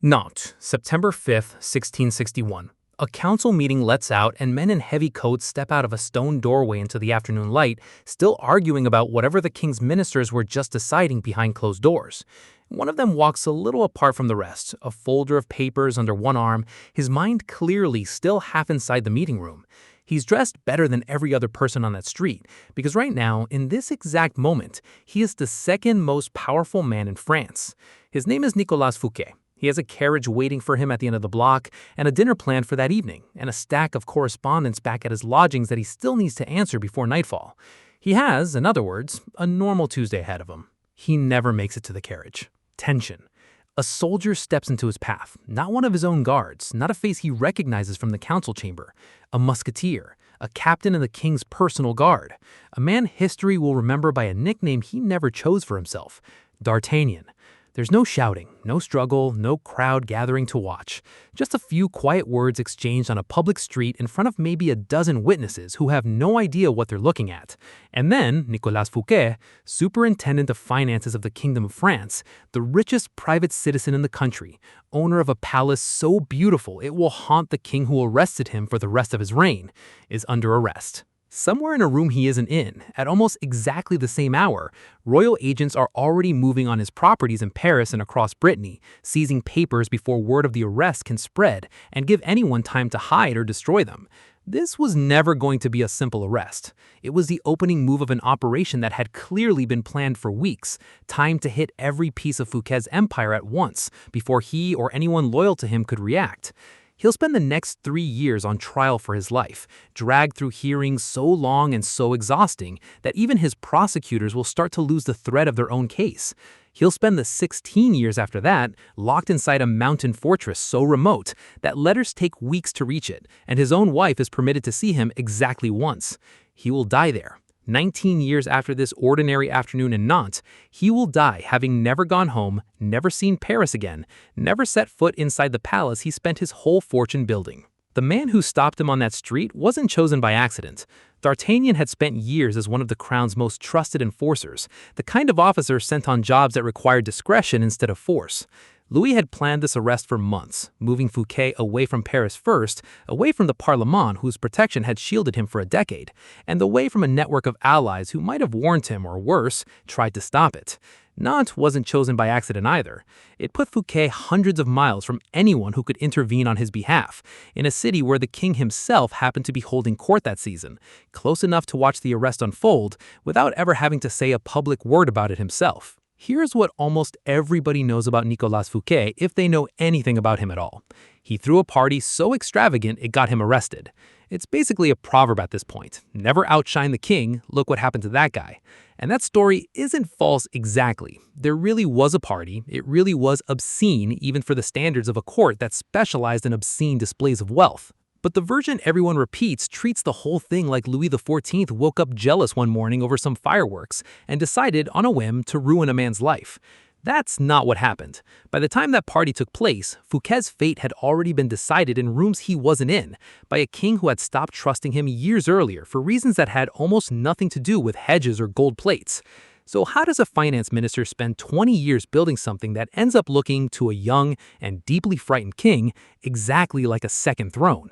Nantes, September 5, 1661. A council meeting lets out, and men in heavy coats step out of a stone doorway into the afternoon light, still arguing about whatever the king's ministers were just deciding behind closed doors. One of them walks a little apart from the rest, a folder of papers under one arm, his mind clearly still half inside the meeting room. He's dressed better than every other person on that street, because right now, in this exact moment, he is the second most powerful man in France. His name is Nicolas Fouquet. He has a carriage waiting for him at the end of the block, and a dinner planned for that evening, and a stack of correspondence back at his lodgings that he still needs to answer before nightfall. He has, in other words, a normal Tuesday ahead of him. He never makes it to the carriage. Tension. A soldier steps into his path, not one of his own guards, not a face he recognizes from the council chamber. A musketeer, a captain in the king's personal guard, a man history will remember by a nickname he never chose for himself, D'Artagnan. There's no shouting, no struggle, no crowd gathering to watch. Just a few quiet words exchanged on a public street in front of maybe a dozen witnesses who have no idea what they're looking at. And then Nicolas Fouquet, superintendent of finances of the Kingdom of France, the richest private citizen in the country, owner of a palace so beautiful it will haunt the king who arrested him for the rest of his reign, is under arrest. Somewhere in a room he isn't in, at almost exactly the same hour, royal agents are already moving on his properties in Paris and across Brittany, seizing papers before word of the arrest can spread and give anyone time to hide or destroy them. This was never going to be a simple arrest. It was the opening move of an operation that had clearly been planned for weeks, timed to hit every piece of Fouquet's empire at once, before he or anyone loyal to him could react. He'll spend the next 3 years on trial for his life, dragged through hearings so long and so exhausting that even his prosecutors will start to lose the thread of their own case. He'll spend the 16 years after that locked inside a mountain fortress so remote that letters take weeks to reach it, and his own wife is permitted to see him exactly once. He will die there. 19 years after this ordinary afternoon in Nantes, he will die having never gone home, never seen Paris again, never set foot inside the palace he spent his whole fortune building. The man who stopped him on that street wasn't chosen by accident. D'Artagnan had spent years as one of the crown's most trusted enforcers, the kind of officer sent on jobs that required discretion instead of force. Louis had planned this arrest for months, moving Fouquet away from Paris first, away from the Parlement whose protection had shielded him for a decade, and away from a network of allies who might have warned him or worse, tried to stop it. Nantes wasn't chosen by accident either. It put Fouquet hundreds of miles from anyone who could intervene on his behalf, in a city where the king himself happened to be holding court that season, close enough to watch the arrest unfold without ever having to say a public word about it himself. Here's what almost everybody knows about Nicolas Fouquet if they know anything about him at all. He threw a party so extravagant it got him arrested. It's basically a proverb at this point. Never outshine the king, look what happened to that guy. And that story isn't false exactly. There really was a party, it really was obscene even for the standards of a court that specialized in obscene displays of wealth. But the version everyone repeats treats the whole thing like Louis XIV woke up jealous one morning over some fireworks and decided, on a whim, to ruin a man's life. That's not what happened. By the time that party took place, Fouquet's fate had already been decided in rooms he wasn't in, by a king who had stopped trusting him years earlier for reasons that had almost nothing to do with hedges or gold plates. So how does a finance minister spend 20 years building something that ends up looking, to a young and deeply frightened king, exactly like a second throne?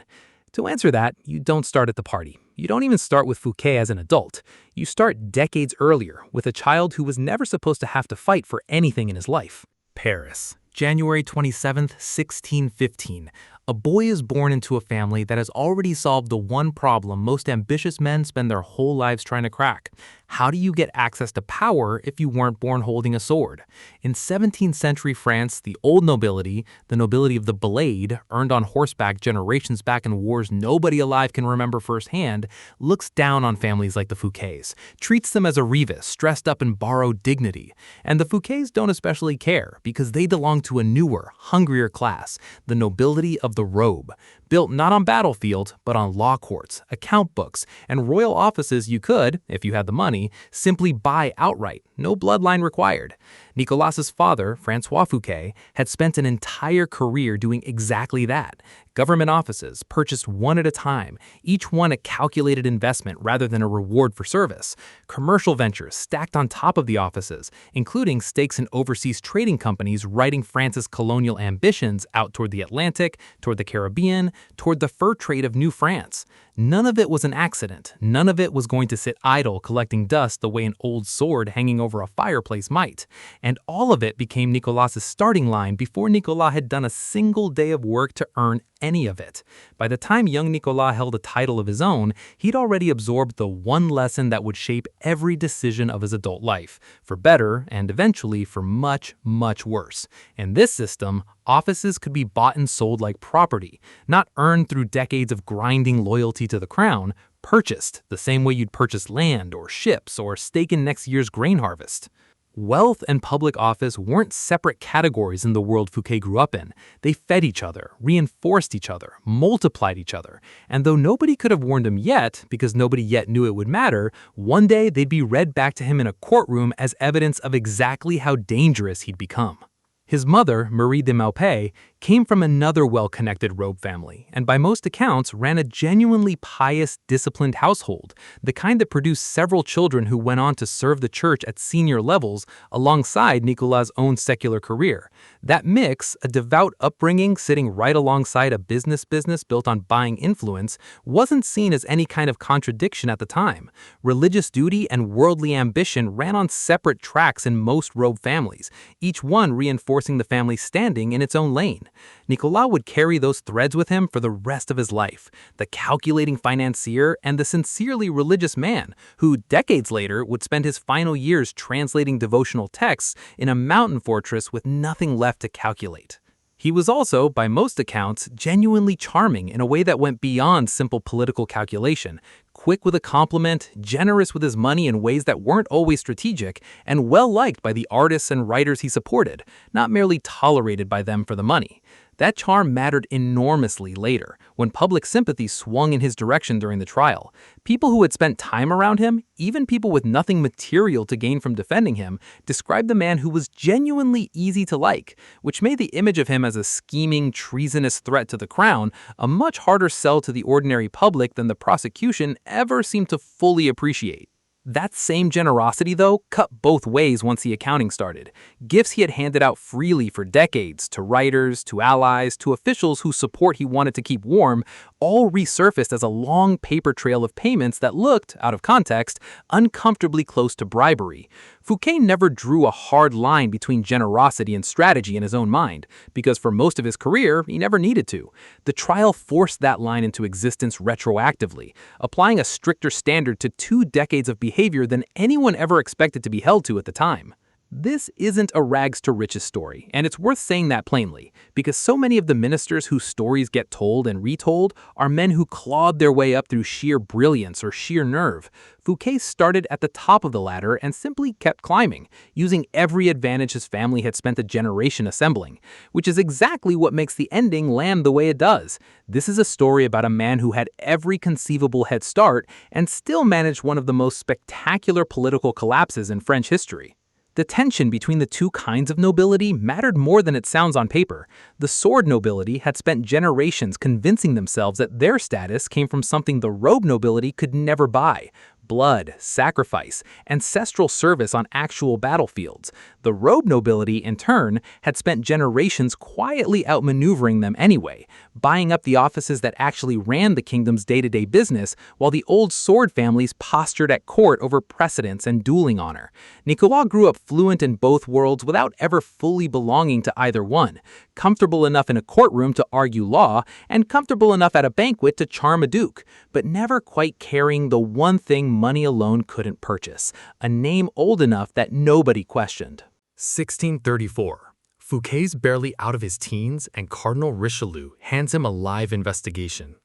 To answer that, you don't start at the party. You don't even start with Fouquet as an adult. You start decades earlier, with a child who was never supposed to have to fight for anything in his life. Paris, January 27, 1615. A boy is born into a family that has already solved the one problem most ambitious men spend their whole lives trying to crack. How do you get access to power if you weren't born holding a sword? In 17th century France, the old nobility, the nobility of the blade, earned on horseback generations back in wars nobody alive can remember firsthand, looks down on families like the Fouquets, treats them as a Revis, dressed up in borrowed dignity. And the Fouquets don't especially care, because they belong to a newer, hungrier class, the nobility of the Robe, built not on battlefield, but on law courts, account books, and royal offices you could, if you had the money, simply buy outright, no bloodline required. Nicolas's father, Francois Fouquet, had spent an entire career doing exactly that, Government offices, purchased one at a time, each one a calculated investment rather than a reward for service. Commercial ventures stacked on top of the offices, including stakes in overseas trading companies riding France's colonial ambitions out toward the Atlantic, toward the Caribbean, toward the fur trade of New France. None of it was an accident. None of it was going to sit idle collecting dust the way an old sword hanging over a fireplace might. And all of it became Nicolas's starting line before Nicolas had done a single day of work to earn any of it. By the time young Nicolas held a title of his own, he'd already absorbed the one lesson that would shape every decision of his adult life, for better and eventually for much, much worse. In this system, offices could be bought and sold like property, not earned through decades of grinding loyalty to the crown, purchased the same way you'd purchase land or ships or stake in next year's grain harvest. Wealth and public office weren't separate categories in the world Fouquet grew up in. They fed each other, reinforced each other, multiplied each other. And though nobody could have warned him yet, because nobody yet knew it would matter, one day they'd be read back to him in a courtroom as evidence of exactly how dangerous he'd become. His mother, Marie de Maupay, came from another well-connected Robe family, and by most accounts ran a genuinely pious, disciplined household, the kind that produced several children who went on to serve the church at senior levels alongside Nicolas' own secular career. That mix, a devout upbringing sitting right alongside a business built on buying influence, wasn't seen as any kind of contradiction at the time. Religious duty and worldly ambition ran on separate tracks in most Robe families, each one reinforcing the family's standing in its own lane. Nicolas would carry those threads with him for the rest of his life, the calculating financier and the sincerely religious man who, decades later, would spend his final years translating devotional texts in a mountain fortress with nothing left to calculate. He was also, by most accounts, genuinely charming in a way that went beyond simple political calculation, quick with a compliment, generous with his money in ways that weren't always strategic, and well-liked by the artists and writers he supported, not merely tolerated by them for the money. That charm mattered enormously later, when public sympathy swung in his direction during the trial. People who had spent time around him, even people with nothing material to gain from defending him, described the man who was genuinely easy to like, which made the image of him as a scheming, treasonous threat to the crown a much harder sell to the ordinary public than the prosecution ever seemed to fully appreciate. That same generosity, though, cut both ways once the accounting started. Gifts he had handed out freely for decades to writers, to allies, to officials whose support he wanted to keep warm, all resurfaced as a long paper trail of payments that looked, out of context, uncomfortably close to bribery. Fouquet never drew a hard line between generosity and strategy in his own mind, because for most of his career, he never needed to. The trial forced that line into existence retroactively, applying a stricter standard to 2 decades of behavior than anyone ever expected to be held to at the time. This isn't a rags to riches story, and it's worth saying that plainly, because so many of the ministers whose stories get told and retold are men who clawed their way up through sheer brilliance or sheer nerve. Fouquet started at the top of the ladder and simply kept climbing, using every advantage his family had spent a generation assembling, which is exactly what makes the ending land the way it does. This is a story about a man who had every conceivable head start and still managed one of the most spectacular political collapses in French history. The tension between the two kinds of nobility mattered more than it sounds on paper. The sword nobility had spent generations convincing themselves that their status came from something the robe nobility could never buy: blood, sacrifice, ancestral service on actual battlefields. The robe nobility, in turn, had spent generations quietly outmaneuvering them anyway, buying up the offices that actually ran the kingdom's day-to-day business, while the old sword families postured at court over precedence and dueling honor. Nicolas grew up fluent in both worlds without ever fully belonging to either one, comfortable enough in a courtroom to argue law, and comfortable enough at a banquet to charm a duke, but never quite carrying the one thing money alone couldn't purchase: a name old enough that nobody questioned. 1634. Fouquet's barely out of his teens, and Cardinal Richelieu hands him a live investigation.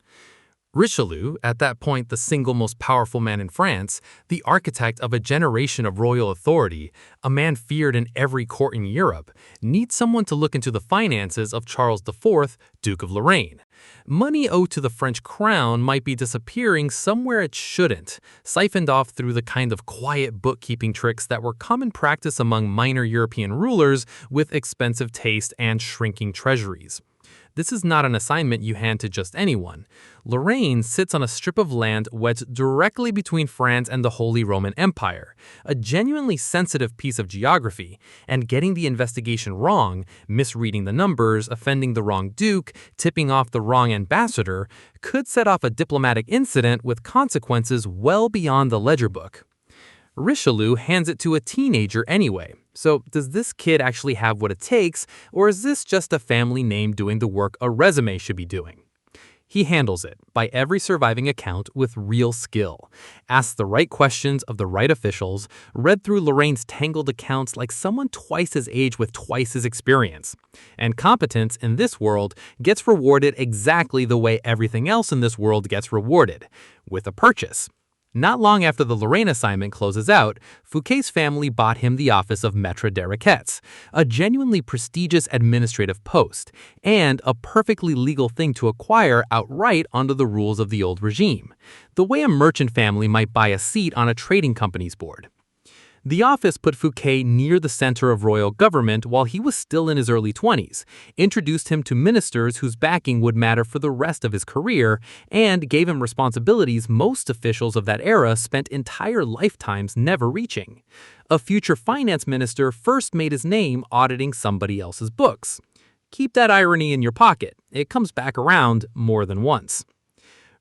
Richelieu, at that point the single most powerful man in France, the architect of a generation of royal authority, a man feared in every court in Europe, needs someone to look into the finances of Charles IV, Duke of Lorraine. Money owed to the French crown might be disappearing somewhere it shouldn't, siphoned off through the kind of quiet bookkeeping tricks that were common practice among minor European rulers with expensive taste and shrinking treasuries. This is not an assignment you hand to just anyone. Lorraine sits on a strip of land wedged directly between France and the Holy Roman Empire, a genuinely sensitive piece of geography, and getting the investigation wrong, misreading the numbers, offending the wrong duke, tipping off the wrong ambassador, could set off a diplomatic incident with consequences well beyond the ledger book. Richelieu hands it to a teenager anyway. So does this kid actually have what it takes, or is this just a family name doing the work a resume should be doing? He handles it, by every surviving account, with real skill. Asks the right questions of the right officials, read through Lorraine's tangled accounts like someone twice his age with twice his experience. And competence in this world gets rewarded exactly the way everything else in this world gets rewarded, with a purchase. Not long after the Lorraine assignment closes out, Fouquet's family bought him the office of Maître des Requêtes, a genuinely prestigious administrative post, and a perfectly legal thing to acquire outright under the rules of the old regime, the way a merchant family might buy a seat on a trading company's board. The office put Fouquet near the center of royal government while he was still in his early 20s, introduced him to ministers whose backing would matter for the rest of his career, and gave him responsibilities most officials of that era spent entire lifetimes never reaching. A future finance minister first made his name auditing somebody else's books. Keep that irony in your pocket. It comes back around more than once.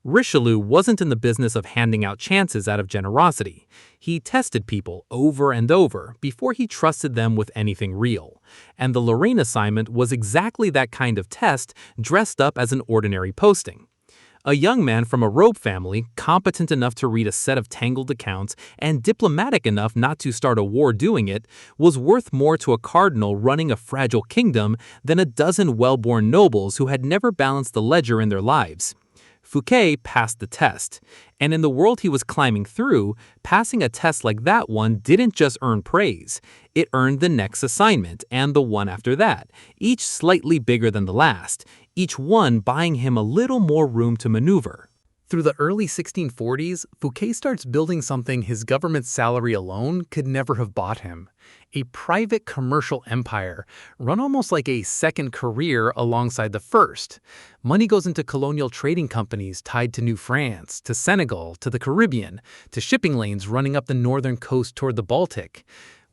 Richelieu wasn't in the business of handing out chances out of generosity. He tested people over and over before he trusted them with anything real. And the Lorraine assignment was exactly that kind of test dressed up as an ordinary posting. A young man from a Robe family, competent enough to read a set of tangled accounts and diplomatic enough not to start a war doing it, was worth more to a cardinal running a fragile kingdom than a dozen well-born nobles who had never balanced the ledger in their lives. Fouquet passed the test, and in the world he was climbing through, passing a test like that one didn't just earn praise. It earned the next assignment and the one after that, each slightly bigger than the last, each one buying him a little more room to maneuver. Through the early 1640s, Fouquet starts building something his government salary alone could never have bought him. A private commercial empire, run almost like a second career alongside the first. Money goes into colonial trading companies tied to New France, to Senegal, to the Caribbean, to shipping lanes running up the northern coast toward the Baltic.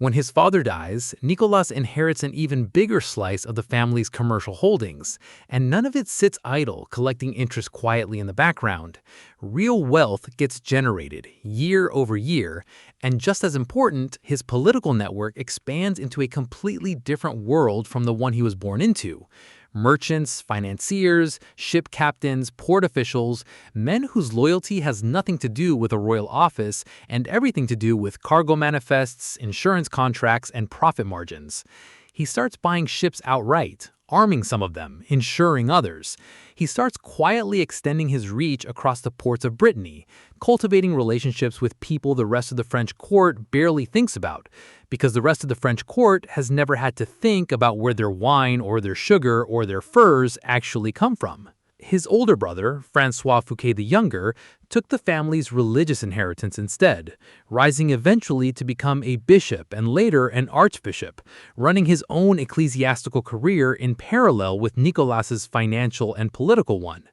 When his father dies, Nicolas inherits an even bigger slice of the family's commercial holdings, and none of it sits idle, collecting interest quietly in the background. Real wealth gets generated year over year, and just as important, his political network expands into a completely different world from the one he was born into. Merchants, financiers, ship captains, port officials, men whose loyalty has nothing to do with a royal office and everything to do with cargo manifests, insurance contracts, and profit margins. He starts buying ships outright, arming some of them, insuring others. He starts quietly extending his reach across the ports of Brittany, cultivating relationships with people the rest of the French court barely thinks about, because the rest of the French court has never had to think about where their wine or their sugar or their furs actually come from. His older brother, François Fouquet the Younger, took the family's religious inheritance instead, rising eventually to become a bishop and later an archbishop, running his own ecclesiastical career in parallel with Nicolas's financial and political one.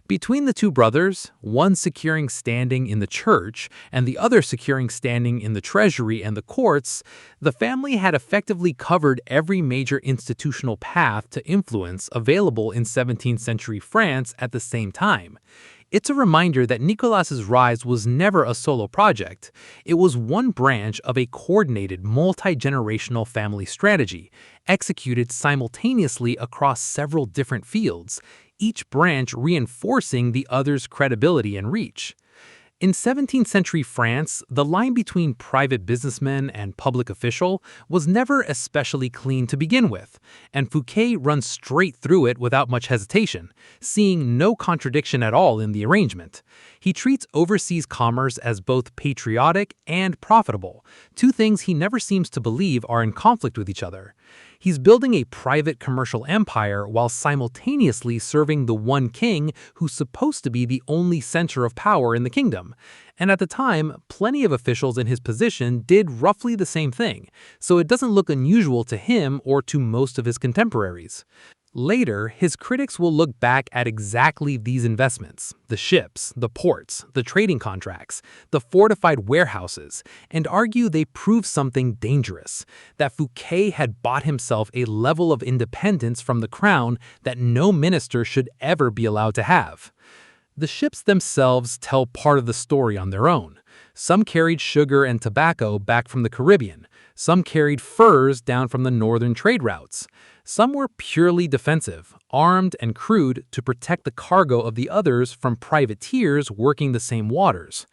Between the two brothers, one securing standing in the church and the other securing standing in the treasury and the courts, the family had effectively covered every major institutional path to influence available in 17th century France at the same time. It's a reminder that Nicolas's rise was never a solo project. It was one branch of a coordinated multi-generational family strategy, executed simultaneously across several different fields, each branch reinforcing the other's credibility and reach. In 17th century France, the line between private businessman and public official was never especially clean to begin with, and Fouquet runs straight through it without much hesitation, seeing no contradiction at all in the arrangement. He treats overseas commerce as both patriotic and profitable, two things he never seems to believe are in conflict with each other. He's building a private commercial empire while simultaneously serving the one king who's supposed to be the only center of power in the kingdom. And at the time, plenty of officials in his position did roughly the same thing, so it doesn't look unusual to him or to most of his contemporaries. Later, his critics will look back at exactly these investments, the ships, the ports, the trading contracts, the fortified warehouses, and argue they prove something dangerous, that Fouquet had bought himself a level of independence from the crown that no minister should ever be allowed to have. The ships themselves tell part of the story on their own. Some carried sugar and tobacco back from the Caribbean. Some carried furs down from the northern trade routes. Some were purely defensive, armed and crewed to protect the cargo of the others from privateers working the same waters.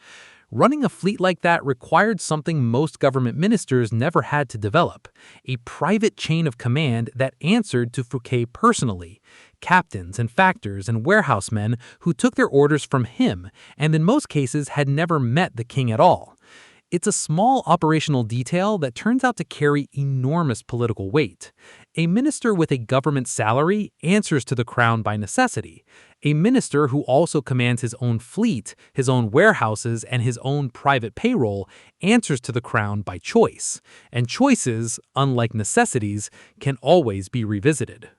Running a fleet like that required something most government ministers never had to develop, a private chain of command that answered to Fouquet personally, captains and factors and warehousemen who took their orders from him and in most cases had never met the king at all. It's a small operational detail that turns out to carry enormous political weight. A minister with a government salary answers to the crown by necessity. A minister who also commands his own fleet, his own warehouses, and his own private payroll answers to the crown by choice. And choices, unlike necessities, can always be revisited.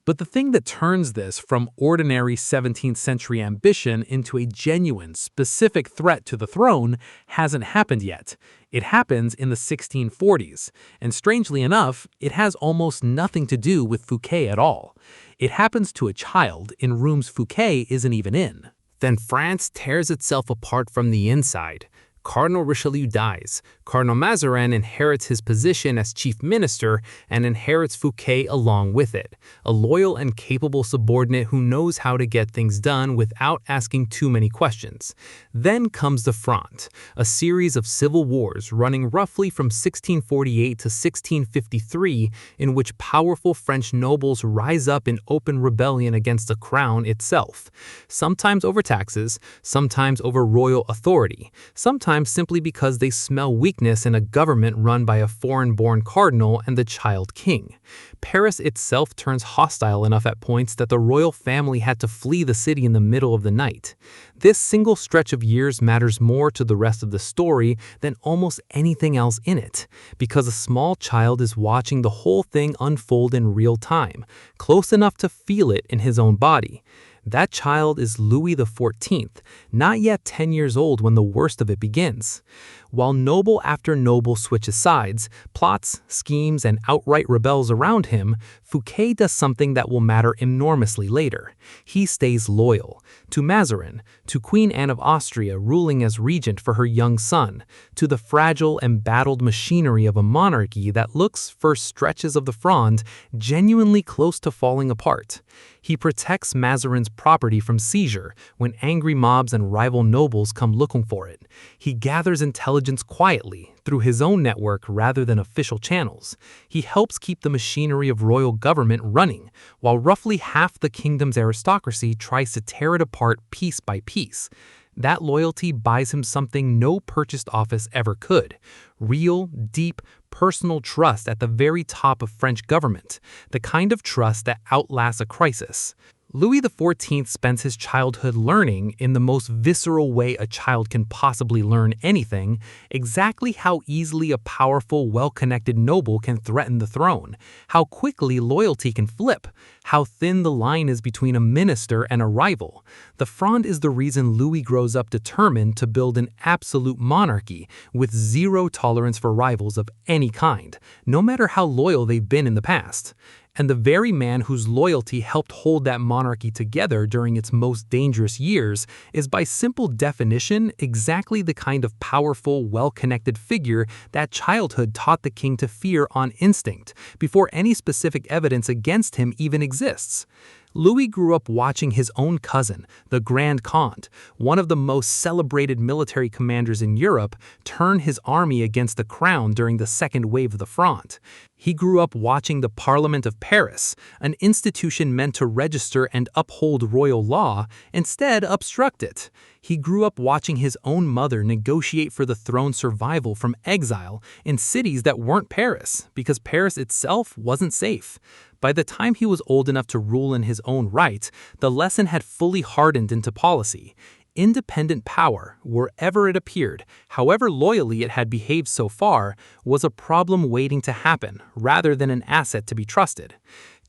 But the thing that turns this from ordinary 17th century ambition into a genuine, specific threat to the throne hasn't happened yet. It happens in the 1640s, and strangely enough, it has almost nothing to do with Fouquet at all. It happens to a child in rooms Fouquet isn't even in. Then France tears itself apart from the inside. Cardinal Richelieu dies. Cardinal Mazarin inherits his position as chief minister and inherits Fouquet along with it, a loyal and capable subordinate who knows how to get things done without asking too many questions. Then comes the Fronde, a series of civil wars running roughly from 1648 to 1653 in which powerful French nobles rise up in open rebellion against the crown itself, sometimes over taxes, sometimes over royal authority, sometimes simply because they smell weakness in a government run by a foreign-born cardinal and the child king. Paris itself turns hostile enough at points that the royal family had to flee the city in the middle of the night. This single stretch of years matters more to the rest of the story than almost anything else in it, because a small child is watching the whole thing unfold in real time, close enough to feel it in his own body. That child is Louis XIV, not yet 10 years old when the worst of it begins. While noble after noble switches sides, plots, schemes, and outright rebels around him, Fouquet does something that will matter enormously later. He stays loyal to Mazarin, to Queen Anne of Austria ruling as regent for her young son, to the fragile, embattled machinery of a monarchy that looks, for stretches of the Fronde, genuinely close to falling apart. He protects Mazarin's property from seizure when angry mobs and rival nobles come looking for it. He gathers intelligence quietly, through his own network rather than official channels. He helps keep the machinery of royal government running, while roughly half the kingdom's aristocracy tries to tear it apart piece by piece. That loyalty buys him something no purchased office ever could: real, deep, personal trust at the very top of French government, the kind of trust that outlasts a crisis. Louis XIV spends his childhood learning, in the most visceral way a child can possibly learn anything, exactly how easily a powerful, well-connected noble can threaten the throne, how quickly loyalty can flip, how thin the line is between a minister and a rival. The Fronde is the reason Louis grows up determined to build an absolute monarchy with zero tolerance for rivals of any kind, no matter how loyal they've been in the past. And the very man whose loyalty helped hold that monarchy together during its most dangerous years is by simple definition exactly the kind of powerful, well-connected figure that childhood taught the king to fear on instinct, before any specific evidence against him even exists. Louis grew up watching his own cousin, the Grand Comte, one of the most celebrated military commanders in Europe, turn his army against the crown during the second wave of the Fronde. He grew up watching the Parlement of Paris, an institution meant to register and uphold royal law, instead obstruct it. He grew up watching his own mother negotiate for the throne's survival from exile in cities that weren't Paris, because Paris itself wasn't safe. By the time he was old enough to rule in his own right, the lesson had fully hardened into policy. Independent power, wherever it appeared, however loyally it had behaved so far, was a problem waiting to happen rather than an asset to be trusted.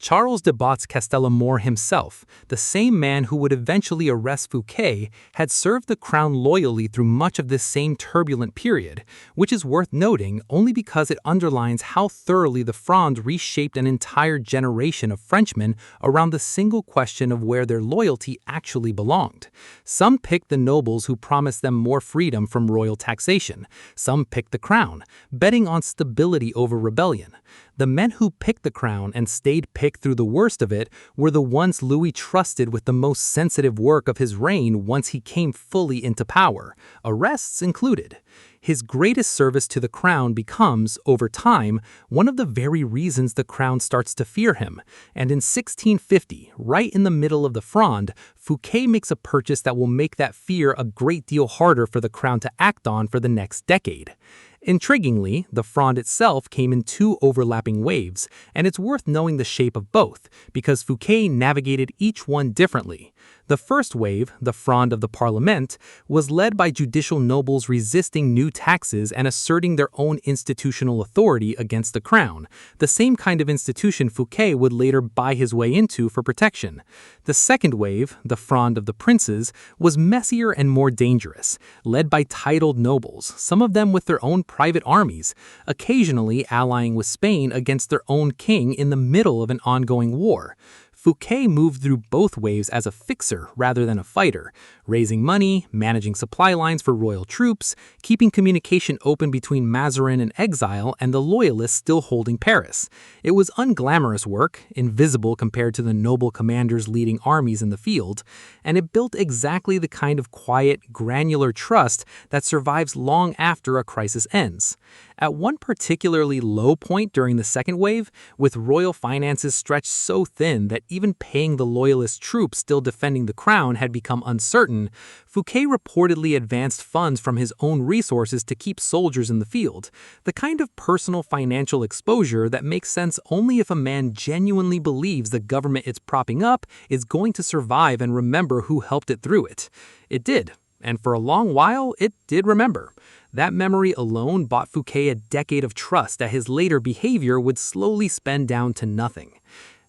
Charles de Batz-Castellamore himself, the same man who would eventually arrest Fouquet, had served the crown loyally through much of this same turbulent period, which is worth noting only because it underlines how thoroughly the Fronde reshaped an entire generation of Frenchmen around the single question of where their loyalty actually belonged. Some picked the nobles who promised them more freedom from royal taxation. Some picked the crown, betting on stability over rebellion. The men who picked the crown and stayed picked through the worst of it were the ones Louis trusted with the most sensitive work of his reign once he came fully into power, arrests included. His greatest service to the crown becomes, over time, one of the very reasons the crown starts to fear him. And in 1650, right in the middle of the Fronde, Fouquet makes a purchase that will make that fear a great deal harder for the crown to act on for the next decade. Intriguingly, the Fronde itself came in two overlapping waves, and it's worth knowing the shape of both, because Fouquet navigated each one differently. The first wave, the Fronde of the Parlement, was led by judicial nobles resisting new taxes and asserting their own institutional authority against the crown, the same kind of institution Fouquet would later buy his way into for protection. The second wave, the Fronde of the Princes, was messier and more dangerous, led by titled nobles, some of them with their own private armies, occasionally allying with Spain against their own king in the middle of an ongoing war. Fouquet moved through both waves as a fixer rather than a fighter, raising money, managing supply lines for royal troops, keeping communication open between Mazarin in exile and the loyalists still holding Paris. It was unglamorous work, invisible compared to the noble commanders leading armies in the field, and it built exactly the kind of quiet, granular trust that survives long after a crisis ends. At one particularly low point during the second wave, with royal finances stretched so thin that even paying the loyalist troops still defending the crown had become uncertain, Fouquet reportedly advanced funds from his own resources to keep soldiers in the field, the kind of personal financial exposure that makes sense only if a man genuinely believes the government it's propping up is going to survive and remember who helped it through it. It did, and for a long while, it did remember. That memory alone bought Fouquet a decade of trust that his later behavior would slowly spend down to nothing.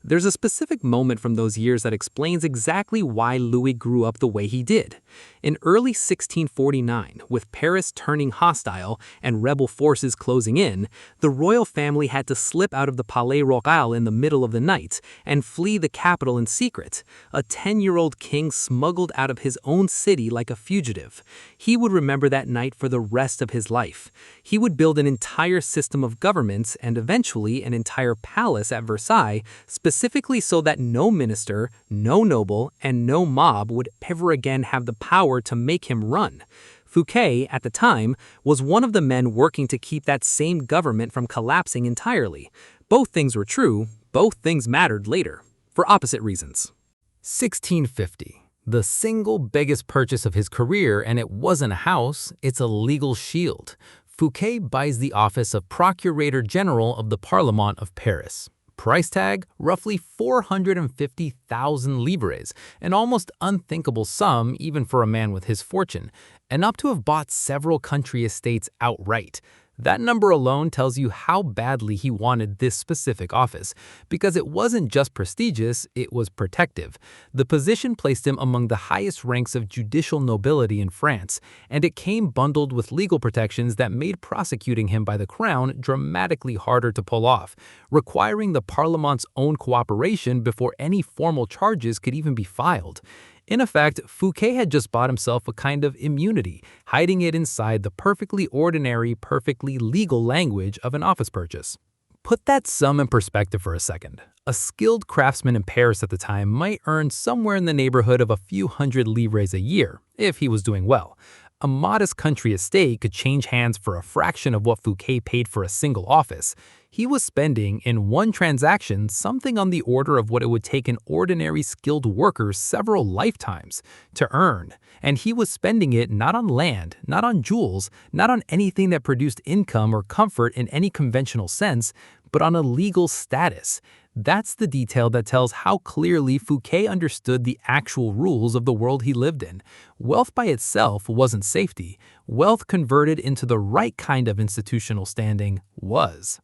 There's a specific moment from those years that explains exactly why Louis grew up the way he did. In early 1649, with Paris turning hostile and rebel forces closing in, the royal family had to slip out of the Palais Royal in the middle of the night and flee the capital in secret. A 10-year-old king smuggled out of his own city like a fugitive. He would remember that night for the rest of his life. He would build an entire system of governments and eventually an entire palace at Versailles, specifically so that no minister, no noble, and no mob would ever again have the power to make him run. Fouquet, at the time, was one of the men working to keep that same government from collapsing entirely. Both things were true, both things mattered later, for opposite reasons. 1650. The single biggest purchase of his career, and it wasn't a house, it's a legal shield. Fouquet buys the office of Procurator General of the Parlement of Paris. Price tag, roughly 450,000 livres, an almost unthinkable sum even for a man with his fortune, enough to have bought several country estates outright. That number alone tells you how badly he wanted this specific office, because it wasn't just prestigious, it was protective. The position placed him among the highest ranks of judicial nobility in France, and it came bundled with legal protections that made prosecuting him by the crown dramatically harder to pull off, requiring the Parlement's own cooperation before any formal charges could even be filed. In effect, Fouquet had just bought himself a kind of immunity, hiding it inside the perfectly ordinary, perfectly legal language of an office purchase. Put that sum in perspective for a second. A skilled craftsman in Paris at the time might earn somewhere in the neighborhood of a few hundred livres a year, if he was doing well. A modest country estate could change hands for a fraction of what Fouquet paid for a single office. He was spending, in one transaction, something on the order of what it would take an ordinary skilled worker several lifetimes to earn. And he was spending it not on land, not on jewels, not on anything that produced income or comfort in any conventional sense, but on a legal status. That's the detail that tells how clearly Fouquet understood the actual rules of the world he lived in. Wealth by itself wasn't safety. Wealth converted into the right kind of institutional standing was.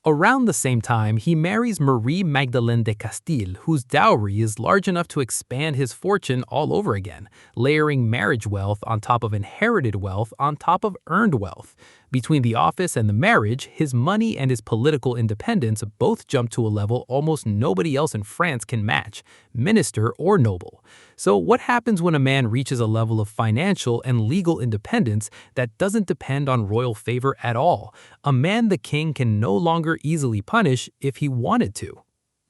Around the same time, he marries Marie Magdalene de Castile, whose dowry is large enough to expand his fortune all over again, layering marriage wealth on top of inherited wealth on top of earned wealth. Between the office and the marriage, his money and his political independence both jump to a level almost nobody else in France can match, minister or noble. So what happens when a man reaches a level of financial and legal independence that doesn't depend on royal favor at all? A man the king can no longer easily punish if he wanted to.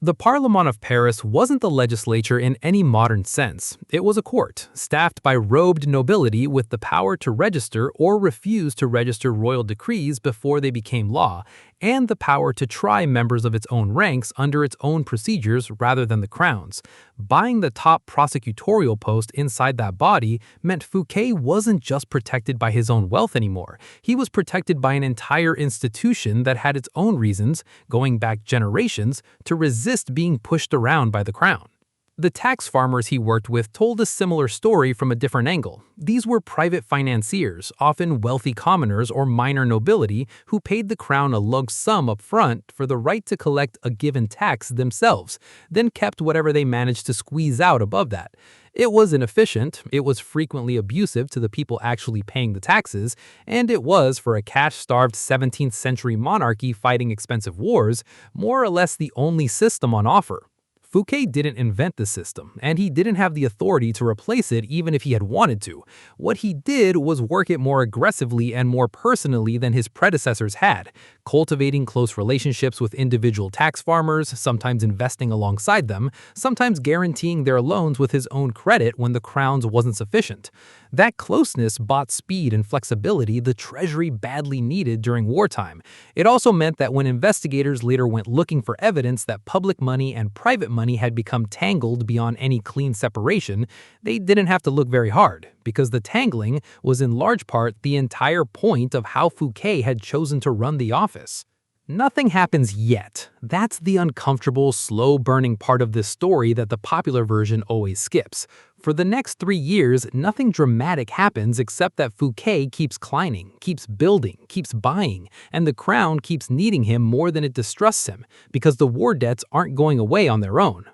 The Parlement of Paris wasn't the legislature in any modern sense. It was a court, staffed by robed nobility with the power to register or refuse to register royal decrees before they became law, and the power to try members of its own ranks under its own procedures rather than the crown's. Buying the top prosecutorial post inside that body meant Fouquet wasn't just protected by his own wealth anymore. He was protected by an entire institution that had its own reasons, going back generations, to resist being pushed around by the crown. The tax farmers he worked with told a similar story from a different angle. These were private financiers, often wealthy commoners or minor nobility, who paid the crown a lump sum up front for the right to collect a given tax themselves, then kept whatever they managed to squeeze out above that. It was inefficient, it was frequently abusive to the people actually paying the taxes, and it was, for a cash-starved 17th century monarchy fighting expensive wars, more or less the only system on offer. Fouquet didn't invent the system, and he didn't have the authority to replace it even if he had wanted to. What he did was work it more aggressively and more personally than his predecessors had, cultivating close relationships with individual tax farmers, sometimes investing alongside them, sometimes guaranteeing their loans with his own credit when the crown's wasn't sufficient. That closeness bought speed and flexibility the treasury badly needed during wartime. It also meant that when investigators later went looking for evidence that public money and private money had become tangled beyond any clean separation, they didn't have to look very hard, because the tangling was in large part the entire point of how Fouquet had chosen to run the office. Nothing happens yet. That's the uncomfortable, slow-burning part of this story that the popular version always skips. For the next 3 years, nothing dramatic happens except that Fouquet keeps climbing, keeps building, keeps buying, and the crown keeps needing him more than it distrusts him, because the war debts aren't going away on their own.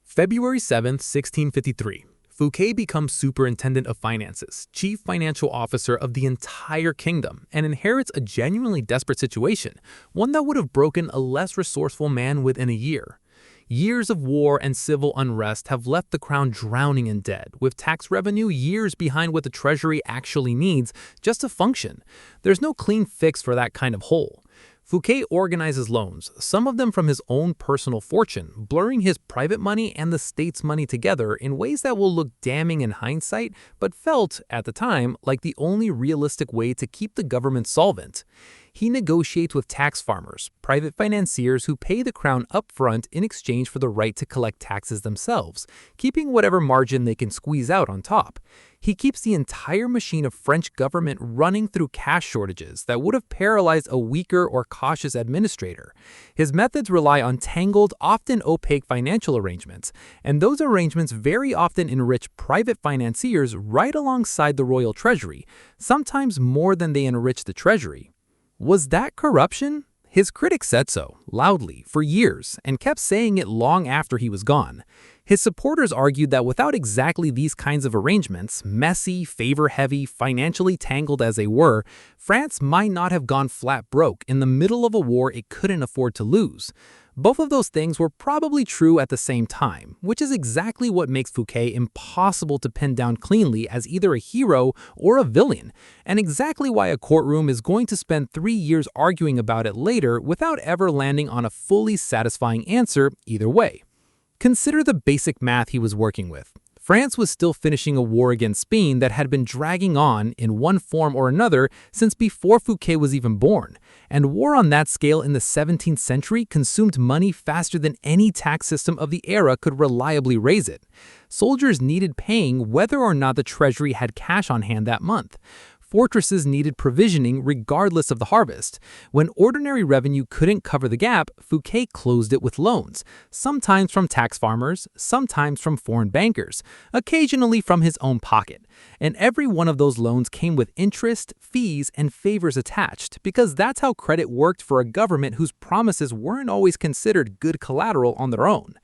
February 7, 1653. Fouquet becomes superintendent of finances, chief financial officer of the entire kingdom, and inherits a genuinely desperate situation, one that would have broken a less resourceful man within a year. Years of war and civil unrest have left the crown drowning in debt, with tax revenue years behind what the treasury actually needs just to function. There's no clean fix for that kind of hole. Fouquet organizes loans, some of them from his own personal fortune, blurring his private money and the state's money together in ways that will look damning in hindsight, but felt, at the time, like the only realistic way to keep the government solvent. He negotiates with tax farmers, private financiers who pay the crown upfront in exchange for the right to collect taxes themselves, keeping whatever margin they can squeeze out on top. He keeps the entire machine of French government running through cash shortages that would have paralyzed a weaker or cautious administrator. His methods rely on tangled, often opaque financial arrangements, and those arrangements very often enrich private financiers right alongside the royal treasury, sometimes more than they enrich the treasury. Was that corruption? His critics said so, loudly, for years, and kept saying it long after he was gone. His supporters argued that without exactly these kinds of arrangements, messy, favor-heavy, financially tangled as they were, France might not have gone flat broke in the middle of a war it couldn't afford to lose. Both of those things were probably true at the same time, which is exactly what makes Fouquet impossible to pin down cleanly as either a hero or a villain, and exactly why a courtroom is going to spend 3 years arguing about it later without ever landing on a fully satisfying answer either way. Consider the basic math he was working with. France was still finishing a war against Spain that had been dragging on in one form or another since before Fouquet was even born, and war on that scale in the 17th century consumed money faster than any tax system of the era could reliably raise it. Soldiers needed paying whether or not the treasury had cash on hand that month. Fortresses needed provisioning regardless of the harvest. When ordinary revenue couldn't cover the gap, Fouquet closed it with loans, sometimes from tax farmers, sometimes from foreign bankers, occasionally from his own pocket. And every one of those loans came with interest, fees, and favors attached, because that's how credit worked for a government whose promises weren't always considered good collateral on their own.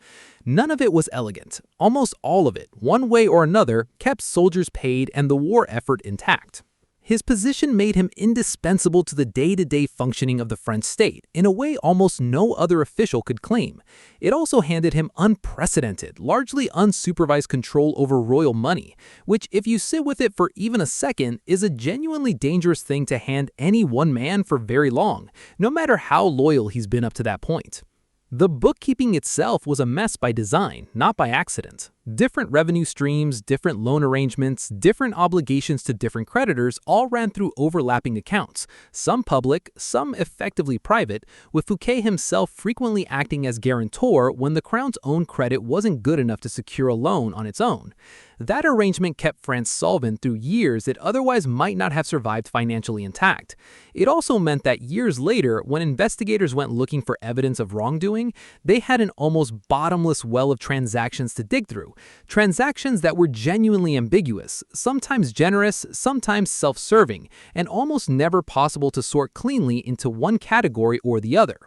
None of it was elegant. Almost all of it, one way or another, kept soldiers paid and the war effort intact. His position made him indispensable to the day-to-day functioning of the French state, in a way almost no other official could claim. It also handed him unprecedented, largely unsupervised control over royal money, which, if you sit with it for even a second, is a genuinely dangerous thing to hand any one man for very long, no matter how loyal he's been up to that point. The bookkeeping itself was a mess by design, not by accident. Different revenue streams, different loan arrangements, different obligations to different creditors all ran through overlapping accounts, some public, some effectively private, with Fouquet himself frequently acting as guarantor when the crown's own credit wasn't good enough to secure a loan on its own. That arrangement kept France solvent through years it otherwise might not have survived financially intact. It also meant that years later, when investigators went looking for evidence of wrongdoing, they had an almost bottomless well of transactions to dig through. Transactions that were genuinely ambiguous, sometimes generous, sometimes self-serving, and almost never possible to sort cleanly into one category or the other.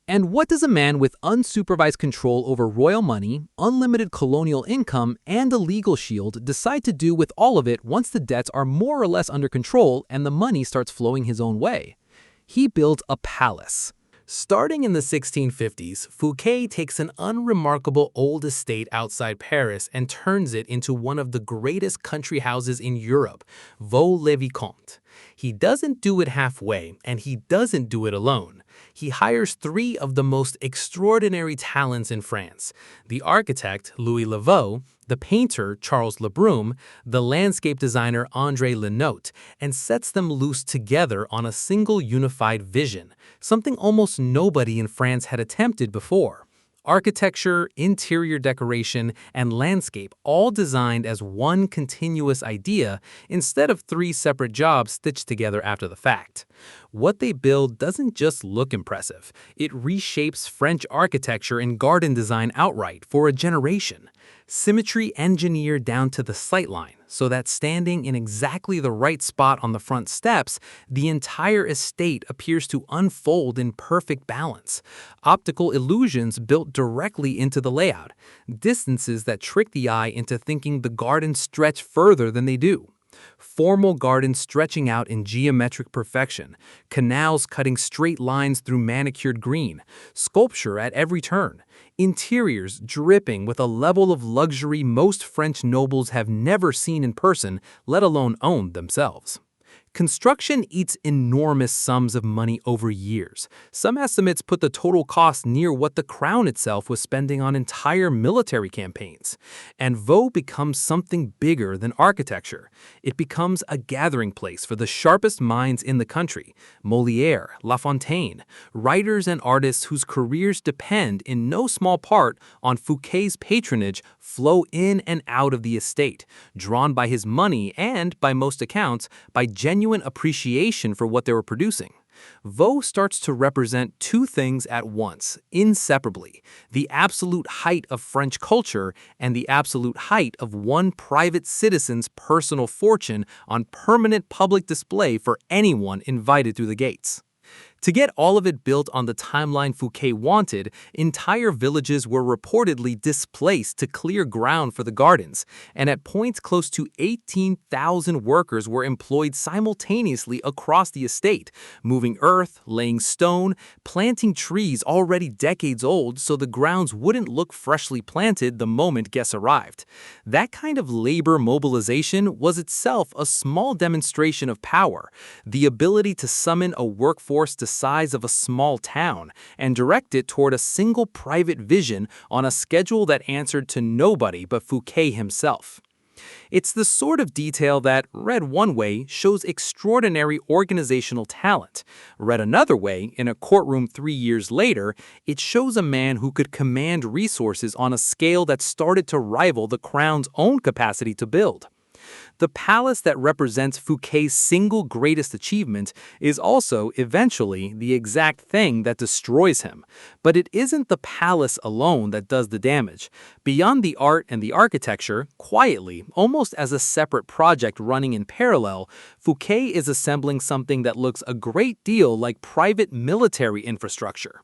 And what does a man with unsupervised control over royal money, unlimited colonial income, and a legal shield decide to do with all of it once the debts are more or less under control and the money starts flowing his own way? He builds a palace. Starting in the 1650s, Fouquet takes an unremarkable old estate outside Paris and turns it into one of the greatest country houses in Europe, Vaux-le-Vicomte. He doesn't do it halfway, and he doesn't do it alone. He hires three of the most extraordinary talents in France: the architect, Louis XIV, the painter, Charles Le Brun, the landscape designer, André Lenotte, and sets them loose together on a single unified vision, something almost nobody in France had attempted before. Architecture, interior decoration, and landscape all designed as one continuous idea instead of three separate jobs stitched together after the fact. What they build doesn't just look impressive, it reshapes French architecture and garden design outright for a generation. Symmetry engineered down to the sightline, so that standing in exactly the right spot on the front steps, the entire estate appears to unfold in perfect balance. Optical illusions built directly into the layout, distances that trick the eye into thinking the gardens stretch further than they do. Formal gardens stretching out in geometric perfection, canals cutting straight lines through manicured green, sculpture at every turn, interiors dripping with a level of luxury most French nobles have never seen in person, let alone owned themselves. Construction eats enormous sums of money over years. Some estimates put the total cost near what the crown itself was spending on entire military campaigns. And Vaux becomes something bigger than architecture. It becomes a gathering place for the sharpest minds in the country: Molière, La Fontaine, writers and artists whose careers depend in no small part on Fouquet's patronage flow in and out of the estate, drawn by his money and, by most accounts, by genuine appreciation for what they were producing. Vaux starts to represent two things at once, inseparably: the absolute height of French culture and the absolute height of one private citizen's personal fortune on permanent public display for anyone invited through the gates. To get all of it built on the timeline Fouquet wanted, entire villages were reportedly displaced to clear ground for the gardens, and at points close to 18,000 workers were employed simultaneously across the estate, moving earth, laying stone, planting trees already decades old so the grounds wouldn't look freshly planted the moment guests arrived. That kind of labor mobilization was itself a small demonstration of power, the ability to summon a workforce the size of a small town and direct it toward a single private vision on a schedule that answered to nobody but Fouquet himself. It's the sort of detail that, read one way, shows extraordinary organizational talent. Read another way, in a courtroom 3 years later, it shows a man who could command resources on a scale that started to rival the crown's own capacity to build. The palace that represents Fouquet's single greatest achievement is also, eventually, the exact thing that destroys him. But it isn't the palace alone that does the damage. Beyond the art and the architecture, quietly, almost as a separate project running in parallel, Fouquet is assembling something that looks a great deal like private military infrastructure.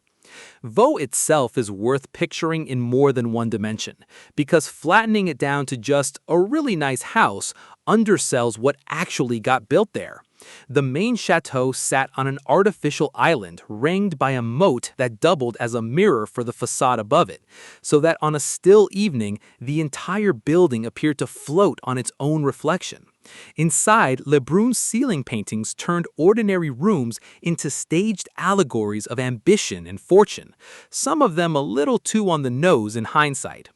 Vaux itself is worth picturing in more than one dimension, because flattening it down to just a really nice house undersells what actually got built there. The main chateau sat on an artificial island ringed by a moat that doubled as a mirror for the facade above it, so that on a still evening, the entire building appeared to float on its own reflection. Inside, Lebrun's ceiling paintings turned ordinary rooms into staged allegories of ambition and fortune, some of them a little too on the nose in hindsight.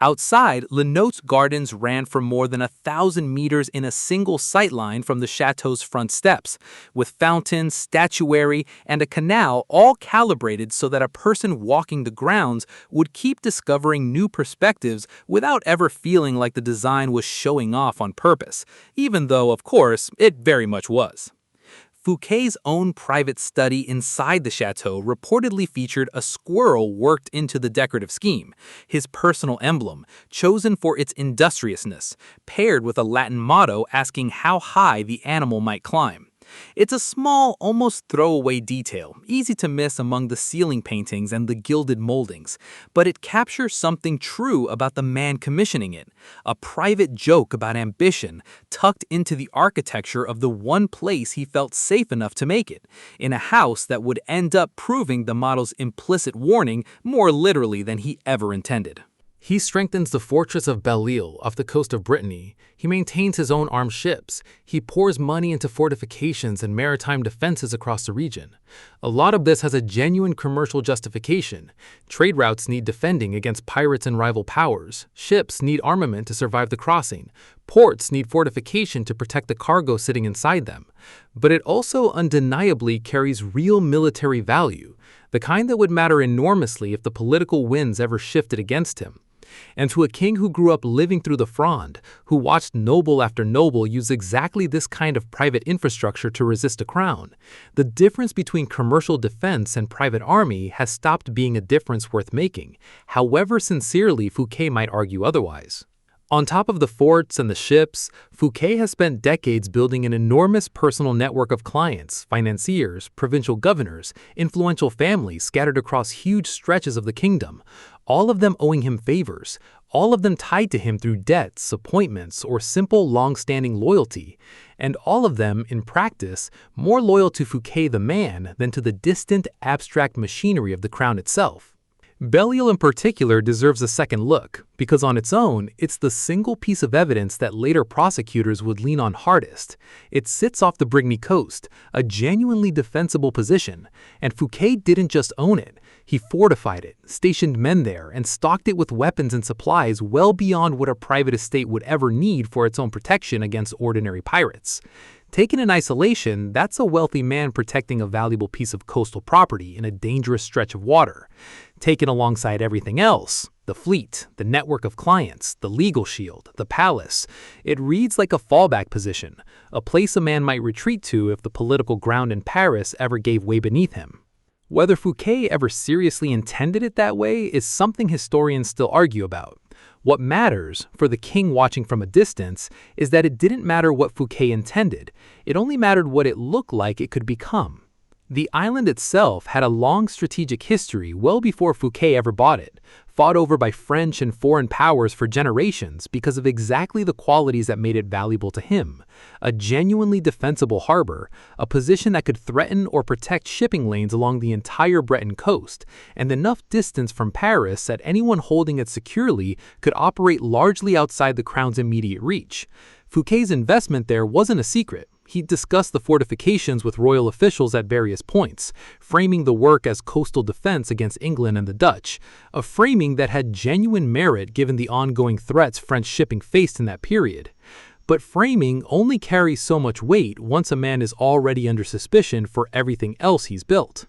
Outside, Lenot's gardens ran for more than 1,000 meters in a single sightline from the chateau's front steps, with fountains, statuary, and a canal all calibrated so that a person walking the grounds would keep discovering new perspectives without ever feeling like the design was showing off on purpose, even though, of course, it very much was. Fouquet's own private study inside the chateau reportedly featured a squirrel worked into the decorative scheme, his personal emblem, chosen for its industriousness, paired with a Latin motto asking how high the animal might climb. It's a small, almost throwaway detail, easy to miss among the ceiling paintings and the gilded moldings, but it captures something true about the man commissioning it, a private joke about ambition tucked into the architecture of the one place he felt safe enough to make it, in a house that would end up proving the model's implicit warning more literally than he ever intended. He strengthens the fortress of Belle-Île off the coast of Brittany. He maintains his own armed ships. He pours money into fortifications and maritime defenses across the region. A lot of this has a genuine commercial justification. Trade routes need defending against pirates and rival powers. Ships need armament to survive the crossing. Ports need fortification to protect the cargo sitting inside them. But it also undeniably carries real military value, the kind that would matter enormously if the political winds ever shifted against him. And to a king who grew up living through the Fronde, who watched noble after noble use exactly this kind of private infrastructure to resist a crown, the difference between commercial defense and private army has stopped being a difference worth making, however sincerely Fouquet might argue otherwise. On top of the forts and the ships, Fouquet has spent decades building an enormous personal network of clients, financiers, provincial governors, influential families scattered across huge stretches of the kingdom, all of them owing him favors, all of them tied to him through debts, appointments, or simple long-standing loyalty, and all of them, in practice, more loyal to Fouquet the man than to the distant, abstract machinery of the crown itself. Belle-Île in particular deserves a second look, because on its own, it's the single piece of evidence that later prosecutors would lean on hardest. It sits off the Brittany coast, a genuinely defensible position, and Fouquet didn't just own it. He fortified it, stationed men there, and stocked it with weapons and supplies well beyond what a private estate would ever need for its own protection against ordinary pirates. Taken in isolation, that's a wealthy man protecting a valuable piece of coastal property in a dangerous stretch of water. Taken alongside everything else, the fleet, the network of clients, the legal shield, the palace, it reads like a fallback position, a place a man might retreat to if the political ground in Paris ever gave way beneath him. Whether Fouquet ever seriously intended it that way is something historians still argue about. What matters, for the king watching from a distance, is that it didn't matter what Fouquet intended, it only mattered what it looked like it could become. The island itself had a long strategic history well before Fouquet ever bought it, fought over by French and foreign powers for generations because of exactly the qualities that made it valuable to him. A genuinely defensible harbor, a position that could threaten or protect shipping lanes along the entire Breton coast, and enough distance from Paris that anyone holding it securely could operate largely outside the crown's immediate reach. Fouquet's investment there wasn't a secret. He discussed the fortifications with royal officials at various points, framing the work as coastal defense against England and the Dutch, a framing that had genuine merit given the ongoing threats French shipping faced in that period. But framing only carries so much weight once a man is already under suspicion for everything else he's built.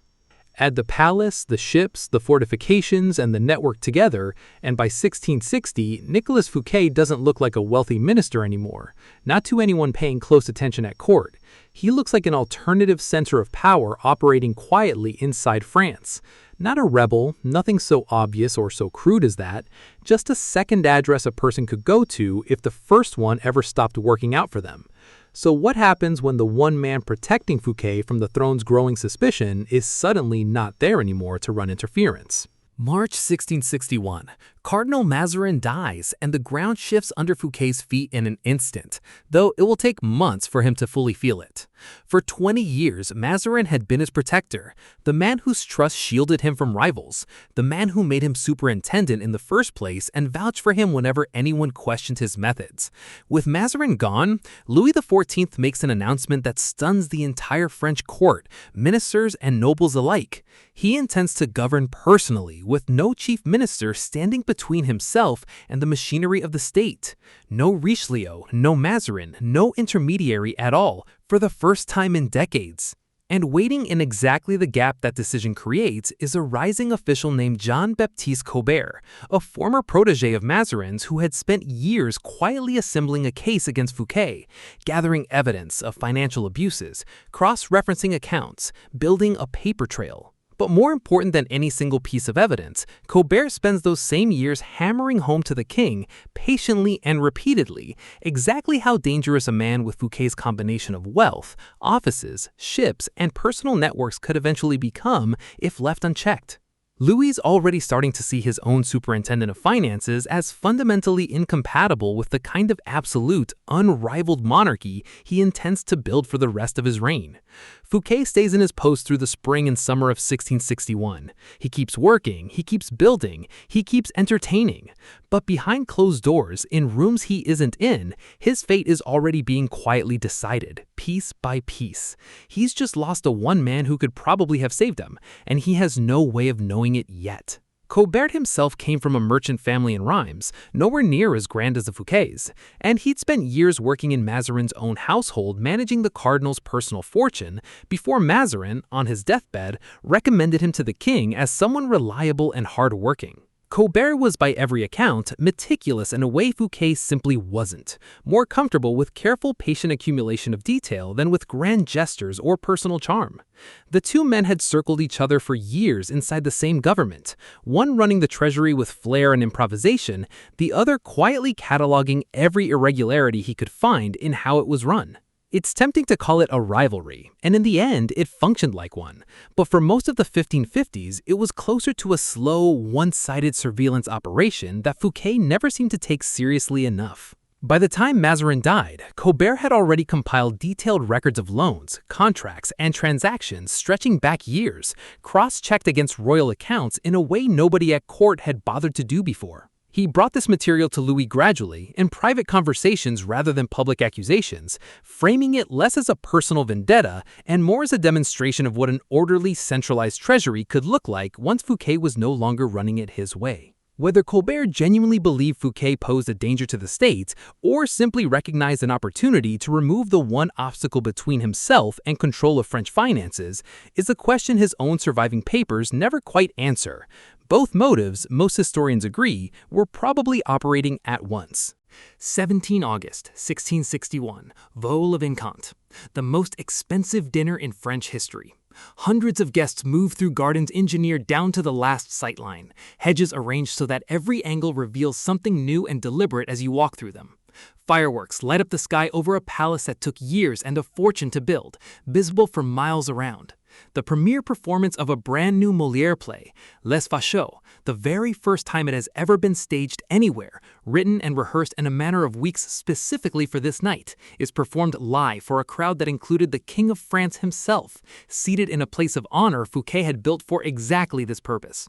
Add the palace, the ships, the fortifications, and the network together, and by 1660, Nicolas Fouquet doesn't look like a wealthy minister anymore, not to anyone paying close attention at court. He looks like an alternative center of power operating quietly inside France. Not a rebel, nothing so obvious or so crude as that, just a second address a person could go to if the first one ever stopped working out for them. So what happens when the one man protecting Fouquet from the throne's growing suspicion is suddenly not there anymore to run interference? March 1661. Cardinal Mazarin dies, and the ground shifts under Fouquet's feet in an instant, though it will take months for him to fully feel it. For 20 years, Mazarin had been his protector, the man whose trust shielded him from rivals, the man who made him superintendent in the first place and vouched for him whenever anyone questioned his methods. With Mazarin gone, Louis XIV makes an announcement that stuns the entire French court, ministers and nobles alike. He intends to govern personally, with no chief minister standing between himself and the machinery of the state. No Richelieu, no Mazarin, no intermediary at all, for the first time in decades. And waiting in exactly the gap that decision creates is a rising official named Jean-Baptiste Colbert, a former protege of Mazarin's who had spent years quietly assembling a case against Fouquet, gathering evidence of financial abuses, cross-referencing accounts, building a paper trail. But more important than any single piece of evidence, Colbert spends those same years hammering home to the king, patiently and repeatedly, exactly how dangerous a man with Fouquet's combination of wealth, offices, ships, and personal networks could eventually become if left unchecked. Louis is already starting to see his own superintendent of finances as fundamentally incompatible with the kind of absolute, unrivaled monarchy he intends to build for the rest of his reign. Fouquet stays in his post through the spring and summer of 1661. He keeps working, he keeps building, he keeps entertaining. But behind closed doors, in rooms he isn't in, his fate is already being quietly decided, piece by piece. He's just lost the one man who could probably have saved him, and he has no way of knowing it yet. Colbert himself came from a merchant family in Reims, nowhere near as grand as the Fouquets, and he'd spent years working in Mazarin's own household managing the cardinal's personal fortune before Mazarin, on his deathbed, recommended him to the king as someone reliable and hard-working. Colbert was by every account meticulous in a way Fouquet simply wasn't, more comfortable with careful patient accumulation of detail than with grand gestures or personal charm. The two men had circled each other for years inside the same government, one running the treasury with flair and improvisation, the other quietly cataloging every irregularity he could find in how it was run. It's tempting to call it a rivalry, and in the end, it functioned like one. But for most of the 1550s, it was closer to a slow, one-sided surveillance operation that Fouquet never seemed to take seriously enough. By the time Mazarin died, Colbert had already compiled detailed records of loans, contracts, and transactions stretching back years, cross-checked against royal accounts in a way nobody at court had bothered to do before. He brought this material to Louis gradually, in private conversations rather than public accusations, framing it less as a personal vendetta and more as a demonstration of what an orderly, centralized treasury could look like once Fouquet was no longer running it his way. Whether Colbert genuinely believed Fouquet posed a danger to the state, or simply recognized an opportunity to remove the one obstacle between himself and control of French finances, is a question his own surviving papers never quite answer. Both motives, most historians agree, were probably operating at once. 17 August 1661, Vaux-le-Vicomte, the most expensive dinner in French history. Hundreds of guests move through gardens engineered down to the last sightline, hedges arranged so that every angle reveals something new and deliberate as you walk through them. Fireworks light up the sky over a palace that took years and a fortune to build, visible for miles around. The premiere performance of a brand new Molière play, Les Fachos, the very first time it has ever been staged anywhere, written and rehearsed in a manner of weeks specifically for this night, is performed live for a crowd that included the King of France himself, seated in a place of honor Fouquet had built for exactly this purpose.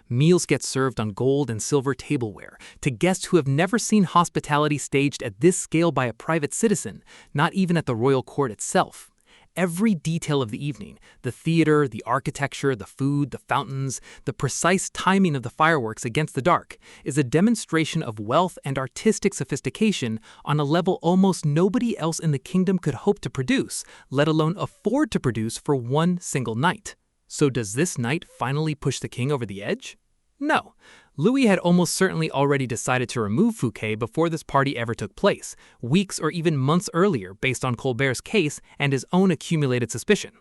Meals get served on gold and silver tableware to guests who have never seen hospitality staged at this scale by a private citizen, not even at the royal court itself. Every detail of the evening, the theater, the architecture, the food, the fountains, the precise timing of the fireworks against the dark, is a demonstration of wealth and artistic sophistication on a level almost nobody else in the kingdom could hope to produce, let alone afford to produce for one single night. So does this night finally push the king over the edge? No. Louis had almost certainly already decided to remove Fouquet before this party ever took place, weeks or even months earlier based on Colbert's case and his own accumulated suspicion.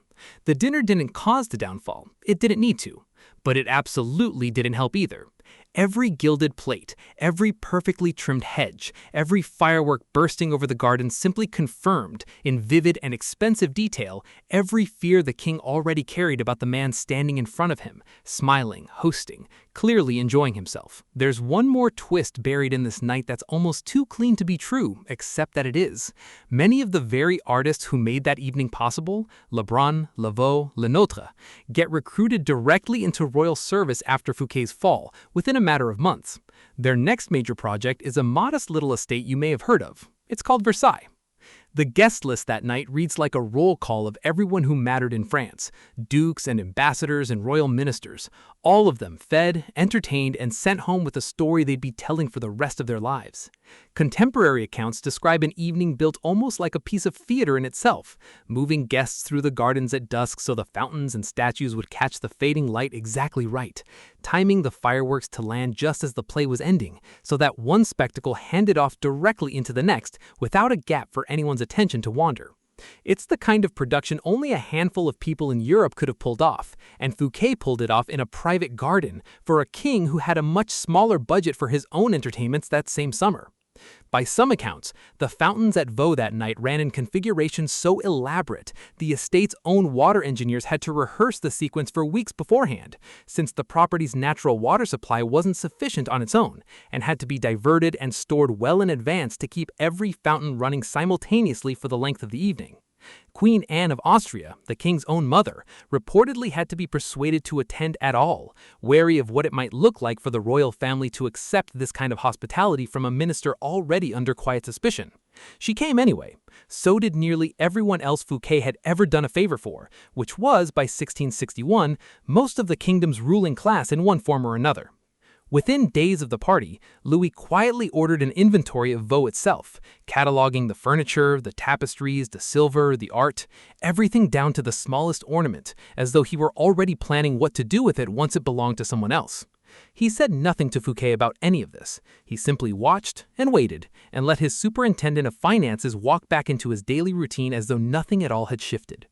The dinner didn't cause the downfall. It didn't need to. But it absolutely didn't help either. Every gilded plate, every perfectly trimmed hedge, every firework bursting over the garden simply confirmed, in vivid and expensive detail, every fear the king already carried about the man standing in front of him, smiling, hosting, clearly enjoying himself. There's one more twist buried in this night that's almost too clean to be true, except that it is. Many of the very artists who made that evening possible, Lebrun, Lavaux, Lenotre, get recruited directly into royal service after Fouquet's fall, within a matter of months. Their next major project is a modest little estate you may have heard of. It's called Versailles. The guest list that night reads like a roll call of everyone who mattered in France, dukes and ambassadors and royal ministers, all of them fed, entertained, and sent home with a story they'd be telling for the rest of their lives. Contemporary accounts describe an evening built almost like a piece of theater in itself, moving guests through the gardens at dusk so the fountains and statues would catch the fading light exactly right, timing the fireworks to land just as the play was ending, so that one spectacle handed off directly into the next without a gap for anyone's attention to wander. It's the kind of production only a handful of people in Europe could have pulled off, and Fouquet pulled it off in a private garden for a king who had a much smaller budget for his own entertainments that same summer. By some accounts, the fountains at Vaux that night ran in configurations so elaborate, the estate's own water engineers had to rehearse the sequence for weeks beforehand, since the property's natural water supply wasn't sufficient on its own, and had to be diverted and stored well in advance to keep every fountain running simultaneously for the length of the evening. Queen Anne of Austria, the king's own mother, reportedly had to be persuaded to attend at all, wary of what it might look like for the royal family to accept this kind of hospitality from a minister already under quiet suspicion. She came anyway. So did nearly everyone else Fouquet had ever done a favor for, which was, by 1661, most of the kingdom's ruling class in one form or another. Within days of the party, Louis quietly ordered an inventory of Vaux itself, cataloging the furniture, the tapestries, the silver, the art, everything down to the smallest ornament, as though he were already planning what to do with it once it belonged to someone else. He said nothing to Fouquet about any of this. He simply watched and waited, and let his superintendent of finances walk back into his daily routine as though nothing at all had shifted.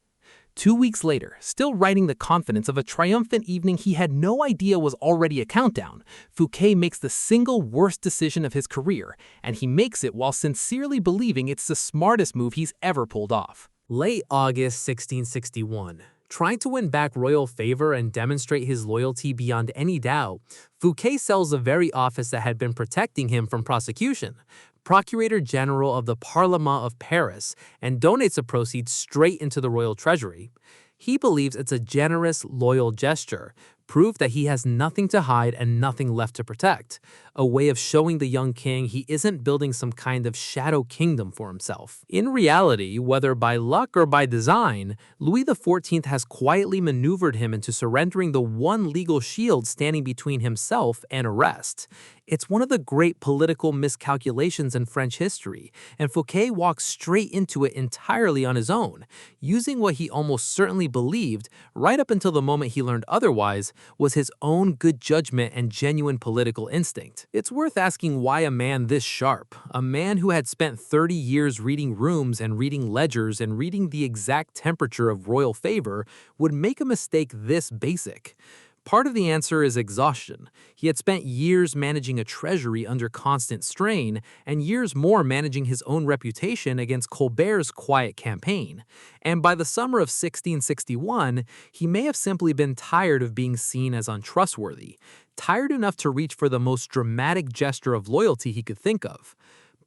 2 weeks later, still writing the confidence of a triumphant evening he had no idea was already a countdown, Fouquet makes the single worst decision of his career, and he makes it while sincerely believing it's the smartest move he's ever pulled off. Late August 1661. Trying to win back royal favor and demonstrate his loyalty beyond any doubt, Fouquet sells the very office that had been protecting him from prosecution, Procurator General of the Parlement of Paris, and donates the proceeds straight into the royal treasury. He believes it's a generous, loyal gesture, proof that he has nothing to hide and nothing left to protect, a way of showing the young king he isn't building some kind of shadow kingdom for himself. In reality, whether by luck or by design, Louis XIV has quietly maneuvered him into surrendering the one legal shield standing between himself and arrest. It's one of the great political miscalculations in French history, and Fouquet walks straight into it entirely on his own, using what he almost certainly believed, right up until the moment he learned otherwise, was his own good judgment and genuine political instinct. It's worth asking why a man this sharp, a man who had spent 30 years reading rooms and reading ledgers and reading the exact temperature of royal favor, would make a mistake this basic. Part of the answer is exhaustion. He had spent years managing a treasury under constant strain, and years more managing his own reputation against Colbert's quiet campaign. And by the summer of 1661, he may have simply been tired of being seen as untrustworthy, tired enough to reach for the most dramatic gesture of loyalty he could think of.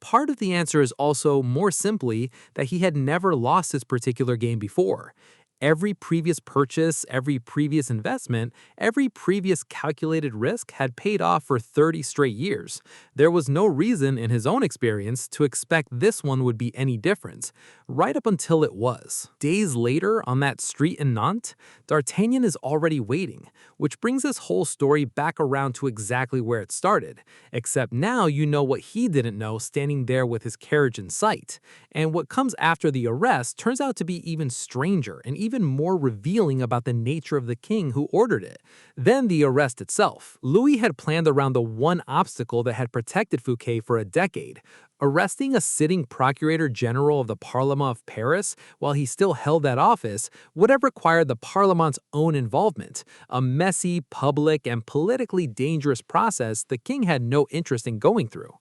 Part of the answer is also, more simply, that he had never lost his particular game before. Every previous purchase, every previous investment, every previous calculated risk had paid off for 30 straight years. There was no reason, in his own experience, to expect this one would be any different, right up until it was. Days later, on that street in Nantes, D'Artagnan is already waiting, which brings this whole story back around to exactly where it started, except now you know what he didn't know standing there with his carriage in sight. And what comes after the arrest turns out to be even stranger and even even more revealing about the nature of the king who ordered it than the arrest itself. Louis had planned around the one obstacle that had protected Fouquet for a decade. Arresting a sitting procurator general of the Parlement of Paris while he still held that office would have required the Parlement's own involvement, a messy, public, and politically dangerous process the king had no interest in going through.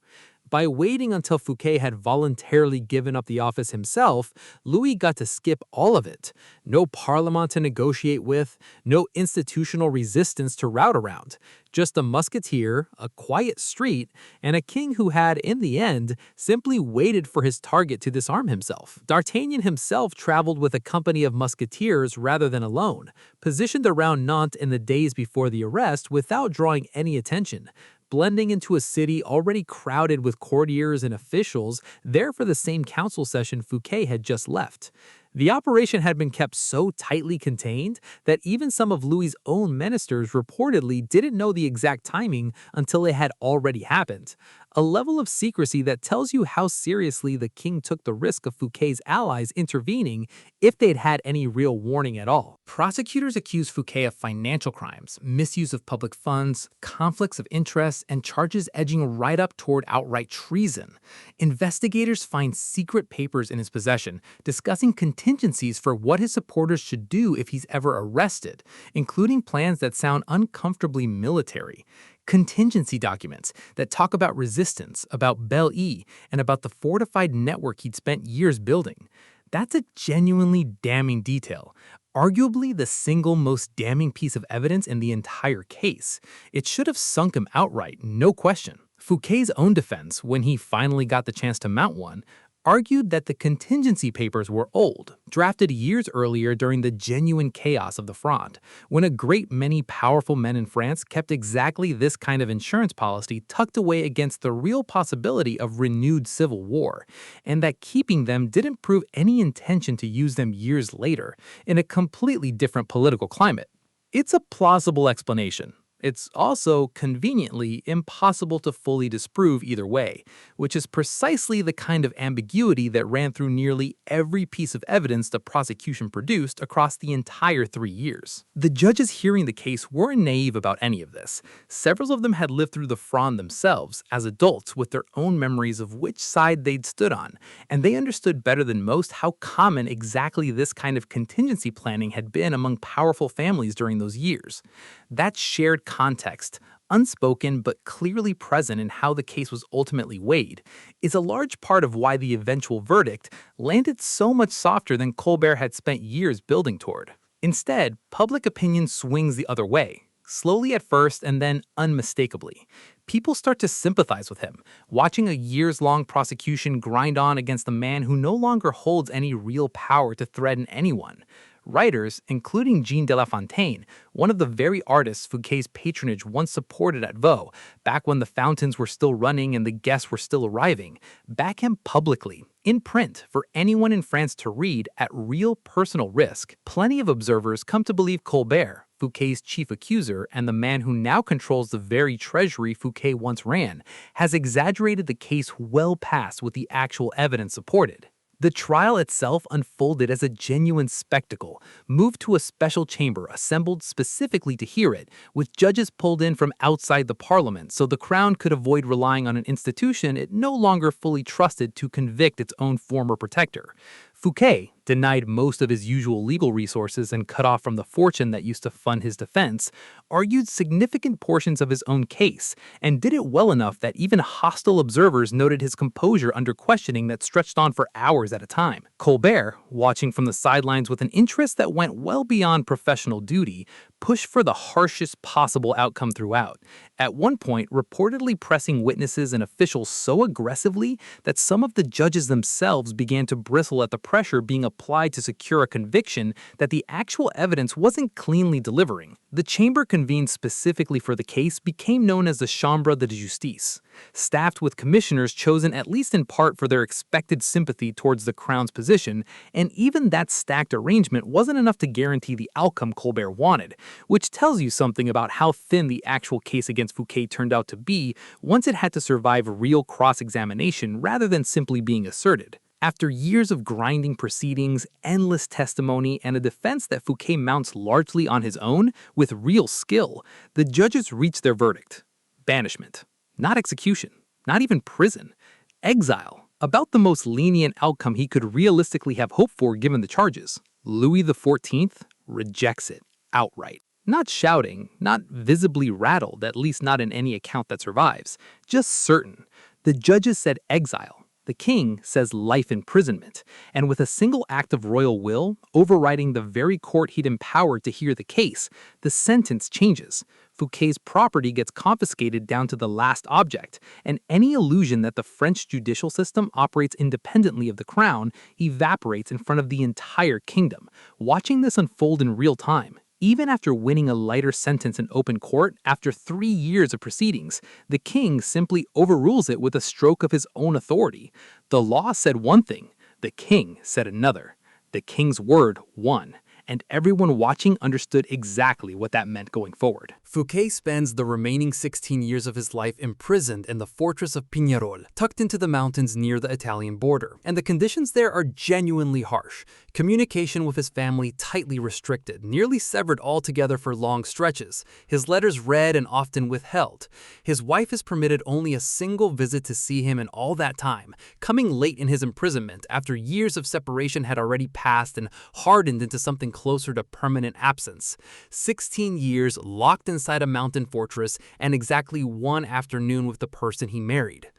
By waiting until Fouquet had voluntarily given up the office himself, Louis got to skip all of it. No parlement to negotiate with, no institutional resistance to rout around. Just a musketeer, a quiet street, and a king who had, in the end, simply waited for his target to disarm himself. D'Artagnan himself traveled with a company of musketeers rather than alone, positioned around Nantes in the days before the arrest without drawing any attention, blending into a city already crowded with courtiers and officials there for the same council session Fouquet had just left. The operation had been kept so tightly contained that even some of Louis's own ministers reportedly didn't know the exact timing until it had already happened, a level of secrecy that tells you how seriously the king took the risk of Fouquet's allies intervening if they'd had any real warning at all. Prosecutors accused Fouquet of financial crimes, misuse of public funds, conflicts of interest, and charges edging right up toward outright treason. Investigators find secret papers in his possession discussing contingencies for what his supporters should do if he's ever arrested, including plans that sound uncomfortably military. Contingency documents that talk about resistance, about Belle-Île, and about the fortified network he'd spent years building. That's a genuinely damning detail, arguably the single most damning piece of evidence in the entire case. It should have sunk him outright, no question. Fouquet's own defense, when he finally got the chance to mount one, argued that the contingency papers were old, drafted years earlier during the genuine chaos of the Fronde, when a great many powerful men in France kept exactly this kind of insurance policy tucked away against the real possibility of renewed civil war, and that keeping them didn't prove any intention to use them years later, in a completely different political climate. It's a plausible explanation. It's also, conveniently, impossible to fully disprove either way, which is precisely the kind of ambiguity that ran through nearly every piece of evidence the prosecution produced across the entire 3 years. The judges hearing the case weren't naive about any of this. Several of them had lived through the Fronde themselves, as adults with their own memories of which side they'd stood on, and they understood better than most how common exactly this kind of contingency planning had been among powerful families during those years. That shared context, unspoken but clearly present in how the case was ultimately weighed, is a large part of why the eventual verdict landed so much softer than Colbert had spent years building toward. Instead, public opinion swings the other way, slowly at first and then unmistakably. People start to sympathize with him, watching a years-long prosecution grind on against a man who no longer holds any real power to threaten anyone. Writers, including Jean de La Fontaine, one of the very artists Fouquet's patronage once supported at Vaux, back when the fountains were still running and the guests were still arriving, back him publicly, in print, for anyone in France to read at real personal risk. Plenty of observers come to believe Colbert, Fouquet's chief accuser and the man who now controls the very treasury Fouquet once ran, has exaggerated the case well past what the actual evidence supported. The trial itself unfolded as a genuine spectacle, moved to a special chamber assembled specifically to hear it, with judges pulled in from outside the parliament so the crown could avoid relying on an institution it no longer fully trusted to convict its own former protector. Fouquet, denied most of his usual legal resources and cut off from the fortune that used to fund his defense, argued significant portions of his own case, and did it well enough that even hostile observers noted his composure under questioning that stretched on for hours at a time. Colbert, watching from the sidelines with an interest that went well beyond professional duty, pushed for the harshest possible outcome throughout, at one point reportedly pressing witnesses and officials so aggressively that some of the judges themselves began to bristle at the pressure being applied to secure a conviction that the actual evidence wasn't cleanly delivering. The chamber convened specifically for the case became known as the Chambre de Justice, staffed with commissioners chosen at least in part for their expected sympathy towards the crown's position, and even that stacked arrangement wasn't enough to guarantee the outcome Colbert wanted, which tells you something about how thin the actual case against Fouquet turned out to be once it had to survive real cross-examination rather than simply being asserted. After years of grinding proceedings, endless testimony, and a defense that Fouquet mounts largely on his own, with real skill, the judges reach their verdict. Banishment. Not execution. Not even prison. Exile. About the most lenient outcome he could realistically have hoped for given the charges. Louis XIV rejects it outright. Not shouting, not visibly rattled, at least not in any account that survives, just certain. The judges said exile. The king says life imprisonment, and with a single act of royal will, overriding the very court he'd empowered to hear the case, the sentence changes. Fouquet's property gets confiscated down to the last object, and any illusion that the French judicial system operates independently of the crown evaporates in front of the entire kingdom. Watching this unfold in real time, even after winning a lighter sentence in open court after 3 years of proceedings, the king simply overrules it with a stroke of his own authority. The law said one thing, the king said another. The king's word won, and everyone watching understood exactly what that meant going forward. Fouquet spends the remaining 16 years of his life imprisoned in the fortress of Pignerol, tucked into the mountains near the Italian border. And the conditions there are genuinely harsh. Communication with his family tightly restricted, nearly severed altogether for long stretches. His letters read and often withheld. His wife is permitted only a single visit to see him in all that time, coming late in his imprisonment after years of separation had already passed and hardened into something closer to permanent absence. 16 years locked inside a mountain fortress and exactly one afternoon with the person he married.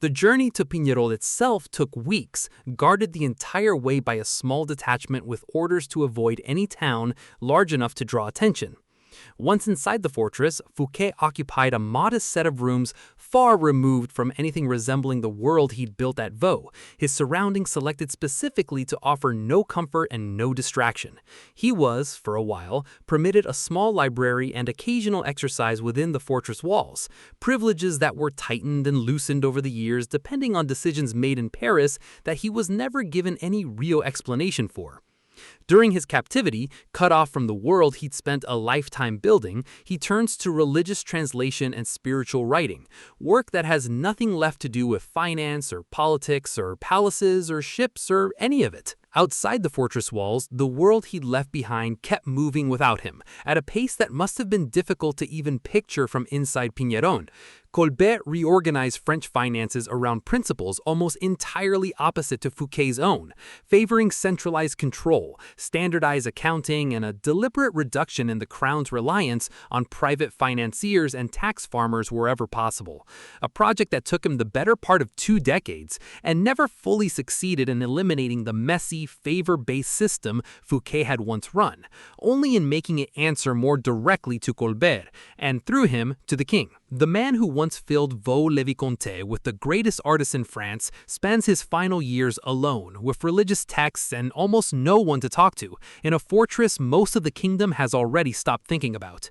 The journey to Pignerol itself took weeks, guarded the entire way by a small detachment with orders to avoid any town large enough to draw attention. Once inside the fortress, Fouquet occupied a modest set of rooms far removed from anything resembling the world he'd built at Vaux, his surroundings selected specifically to offer no comfort and no distraction. He was, for a while, permitted a small library and occasional exercise within the fortress walls, privileges that were tightened and loosened over the years depending on decisions made in Paris that he was never given any real explanation for. During his captivity, cut off from the world he'd spent a lifetime building, he turns to religious translation and spiritual writing, work that has nothing left to do with finance or politics or palaces or ships or any of it. Outside the fortress walls, the world he'd left behind kept moving without him, at a pace that must have been difficult to even picture from inside Pignerol. Colbert reorganized French finances around principles almost entirely opposite to Fouquet's own, favoring centralized control, standardized accounting, and a deliberate reduction in the crown's reliance on private financiers and tax farmers wherever possible. A project that took him the better part of 2 decades and never fully succeeded in eliminating the messy, favor-based system Fouquet had once run, only in making it answer more directly to Colbert, and through him, to the king. The man who once filled Vaux-le-Vicomte with the greatest artists in France spends his final years alone, with religious texts and almost no one to talk to, in a fortress most of the kingdom has already stopped thinking about.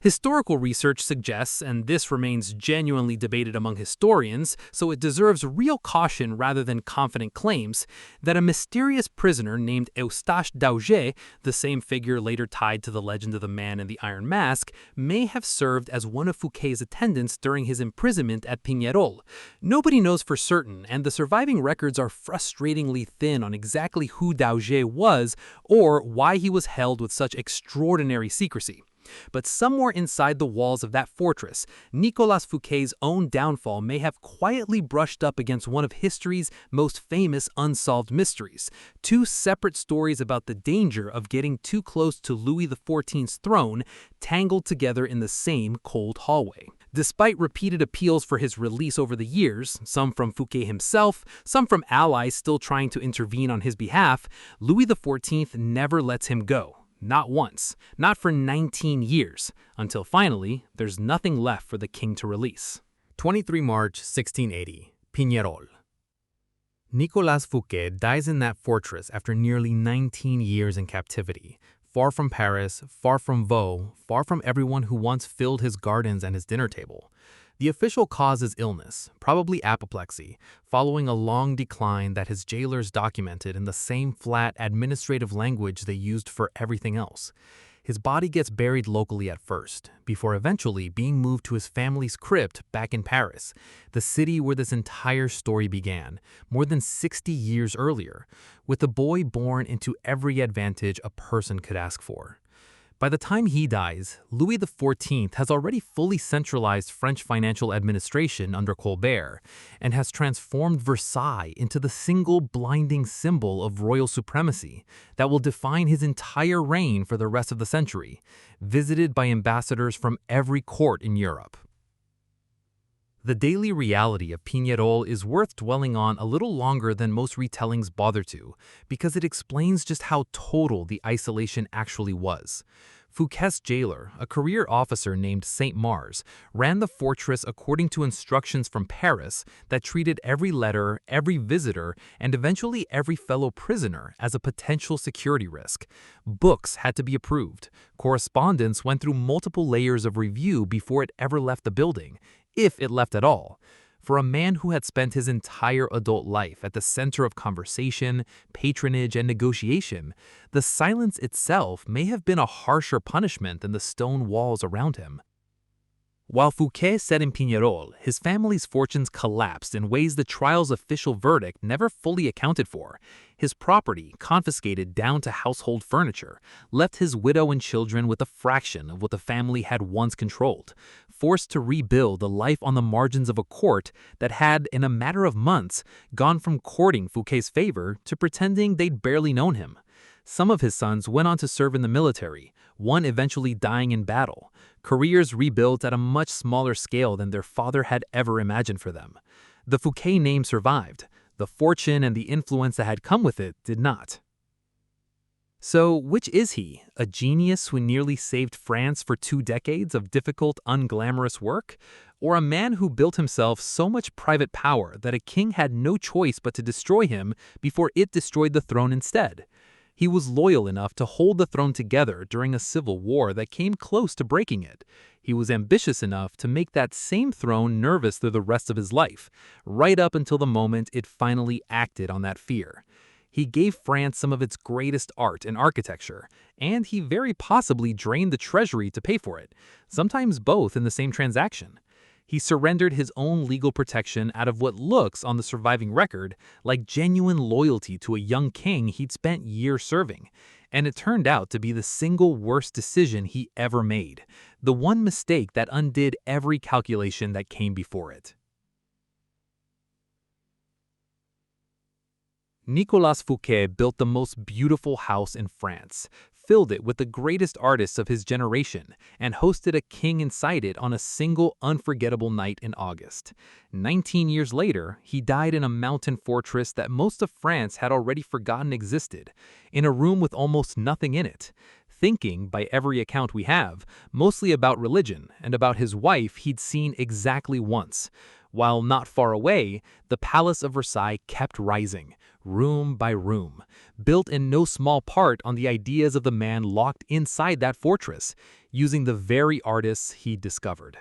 Historical research suggests, and this remains genuinely debated among historians, so it deserves real caution rather than confident claims, that a mysterious prisoner named Eustache d'Auger, the same figure later tied to the legend of the man in the Iron Mask, may have served as one of Fouquet's attendants during his imprisonment at Pignerol. Nobody knows for certain, and the surviving records are frustratingly thin on exactly who d'Auger was or why he was held with such extraordinary secrecy. But somewhere inside the walls of that fortress, Nicolas Fouquet's own downfall may have quietly brushed up against one of history's most famous unsolved mysteries, 2 separate stories about the danger of getting too close to Louis XIV's throne, tangled together in the same cold hallway. Despite repeated appeals for his release over the years, some from Fouquet himself, some from allies still trying to intervene on his behalf, Louis XIV never lets him go. Not once, not for 19 years, until finally, there's nothing left for the king to release. 23 March 1680, Pignerol. Nicolas Fouquet dies in that fortress after nearly 19 years in captivity, far from Paris, far from Vaux, far from everyone who once filled his gardens and his dinner table. The official cause is illness, probably apoplexy, following a long decline that his jailers documented in the same flat administrative language they used for everything else. His body gets buried locally at first, before eventually being moved to his family's crypt back in Paris, the city where this entire story began, more than 60 years earlier, with the boy born into every advantage a person could ask for. By the time he dies, Louis XIV has already fully centralized French financial administration under Colbert and has transformed Versailles into the single blinding symbol of royal supremacy that will define his entire reign for the rest of the century, visited by ambassadors from every court in Europe. The daily reality of Pignerol is worth dwelling on a little longer than most retellings bother to, because it explains just how total the isolation actually was. Fouquet's jailer, a career officer named Saint Mars, ran the fortress according to instructions from Paris that treated every letter, every visitor, and eventually every fellow prisoner as a potential security risk. Books had to be approved. Correspondence went through multiple layers of review before it ever left the building, if it left at all. For a man who had spent his entire adult life at the center of conversation, patronage, and negotiation, the silence itself may have been a harsher punishment than the stone walls around him. While Fouquet sat in Pignerol, his family's fortunes collapsed in ways the trial's official verdict never fully accounted for. His property, confiscated down to household furniture, left his widow and children with a fraction of what the family had once controlled, forced to rebuild a life on the margins of a court that had, in a matter of months, gone from courting Fouquet's favor to pretending they'd barely known him. Some of his sons went on to serve in the military, one eventually dying in battle, careers rebuilt at a much smaller scale than their father had ever imagined for them. The Fouquet name survived. The fortune and the influence that had come with it did not. So, which is he? A genius who nearly saved France for 2 decades of difficult, unglamorous work? Or a man who built himself so much private power that a king had no choice but to destroy him before it destroyed the throne instead? He was loyal enough to hold the throne together during a civil war that came close to breaking it. He was ambitious enough to make that same throne nervous through the rest of his life, right up until the moment it finally acted on that fear. He gave France some of its greatest art and architecture, and he very possibly drained the treasury to pay for it, sometimes both in the same transaction. He surrendered his own legal protection out of what looks on the surviving record like genuine loyalty to a young king he'd spent years serving, and it turned out to be the single worst decision he ever made, the one mistake that undid every calculation that came before it. Nicolas Fouquet built the most beautiful house in France, filled it with the greatest artists of his generation, and hosted a king inside it on a single unforgettable night in August. 19 years later, he died in a mountain fortress that most of France had already forgotten existed, in a room with almost nothing in it, thinking, by every account we have, mostly about religion and about his wife he'd seen exactly once. While not far away, the Palace of Versailles kept rising, room by room, built in no small part on the ideas of the man locked inside that fortress, using the very artists he'd discovered.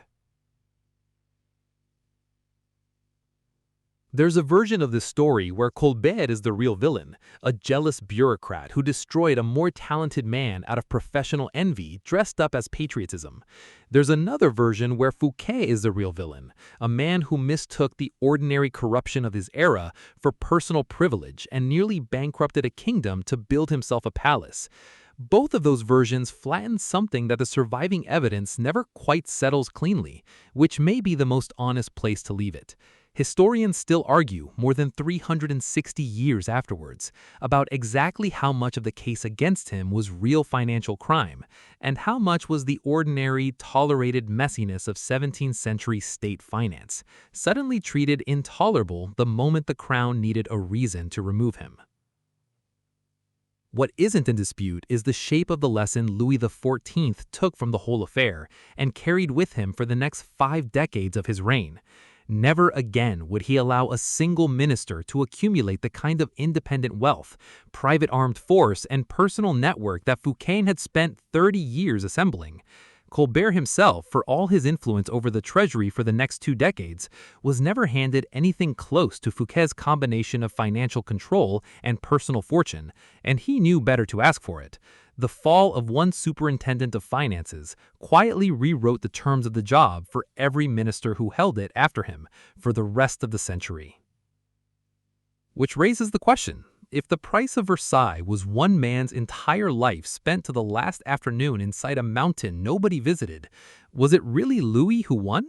There's a version of this story where Colbert is the real villain, a jealous bureaucrat who destroyed a more talented man out of professional envy dressed up as patriotism. There's another version where Fouquet is the real villain, a man who mistook the ordinary corruption of his era for personal privilege and nearly bankrupted a kingdom to build himself a palace. Both of those versions flatten something that the surviving evidence never quite settles cleanly, which may be the most honest place to leave it. Historians still argue, more than 360 years afterwards, about exactly how much of the case against him was real financial crime, and how much was the ordinary, tolerated messiness of 17th century state finance, suddenly treated intolerable the moment the crown needed a reason to remove him. What isn't in dispute is the shape of the lesson Louis XIV took from the whole affair and carried with him for the next 5 decades of his reign. Never again would he allow a single minister to accumulate the kind of independent wealth, private armed force, and personal network that Fouquet had spent 30 years assembling. Colbert himself, for all his influence over the treasury for the next 2 decades, was never handed anything close to Fouquet's combination of financial control and personal fortune, and he knew better to ask for it. The fall of one superintendent of finances quietly rewrote the terms of the job for every minister who held it after him for the rest of the century. Which raises the question, if the price of Versailles was one man's entire life spent to the last afternoon inside a mountain nobody visited, was it really Louis who won?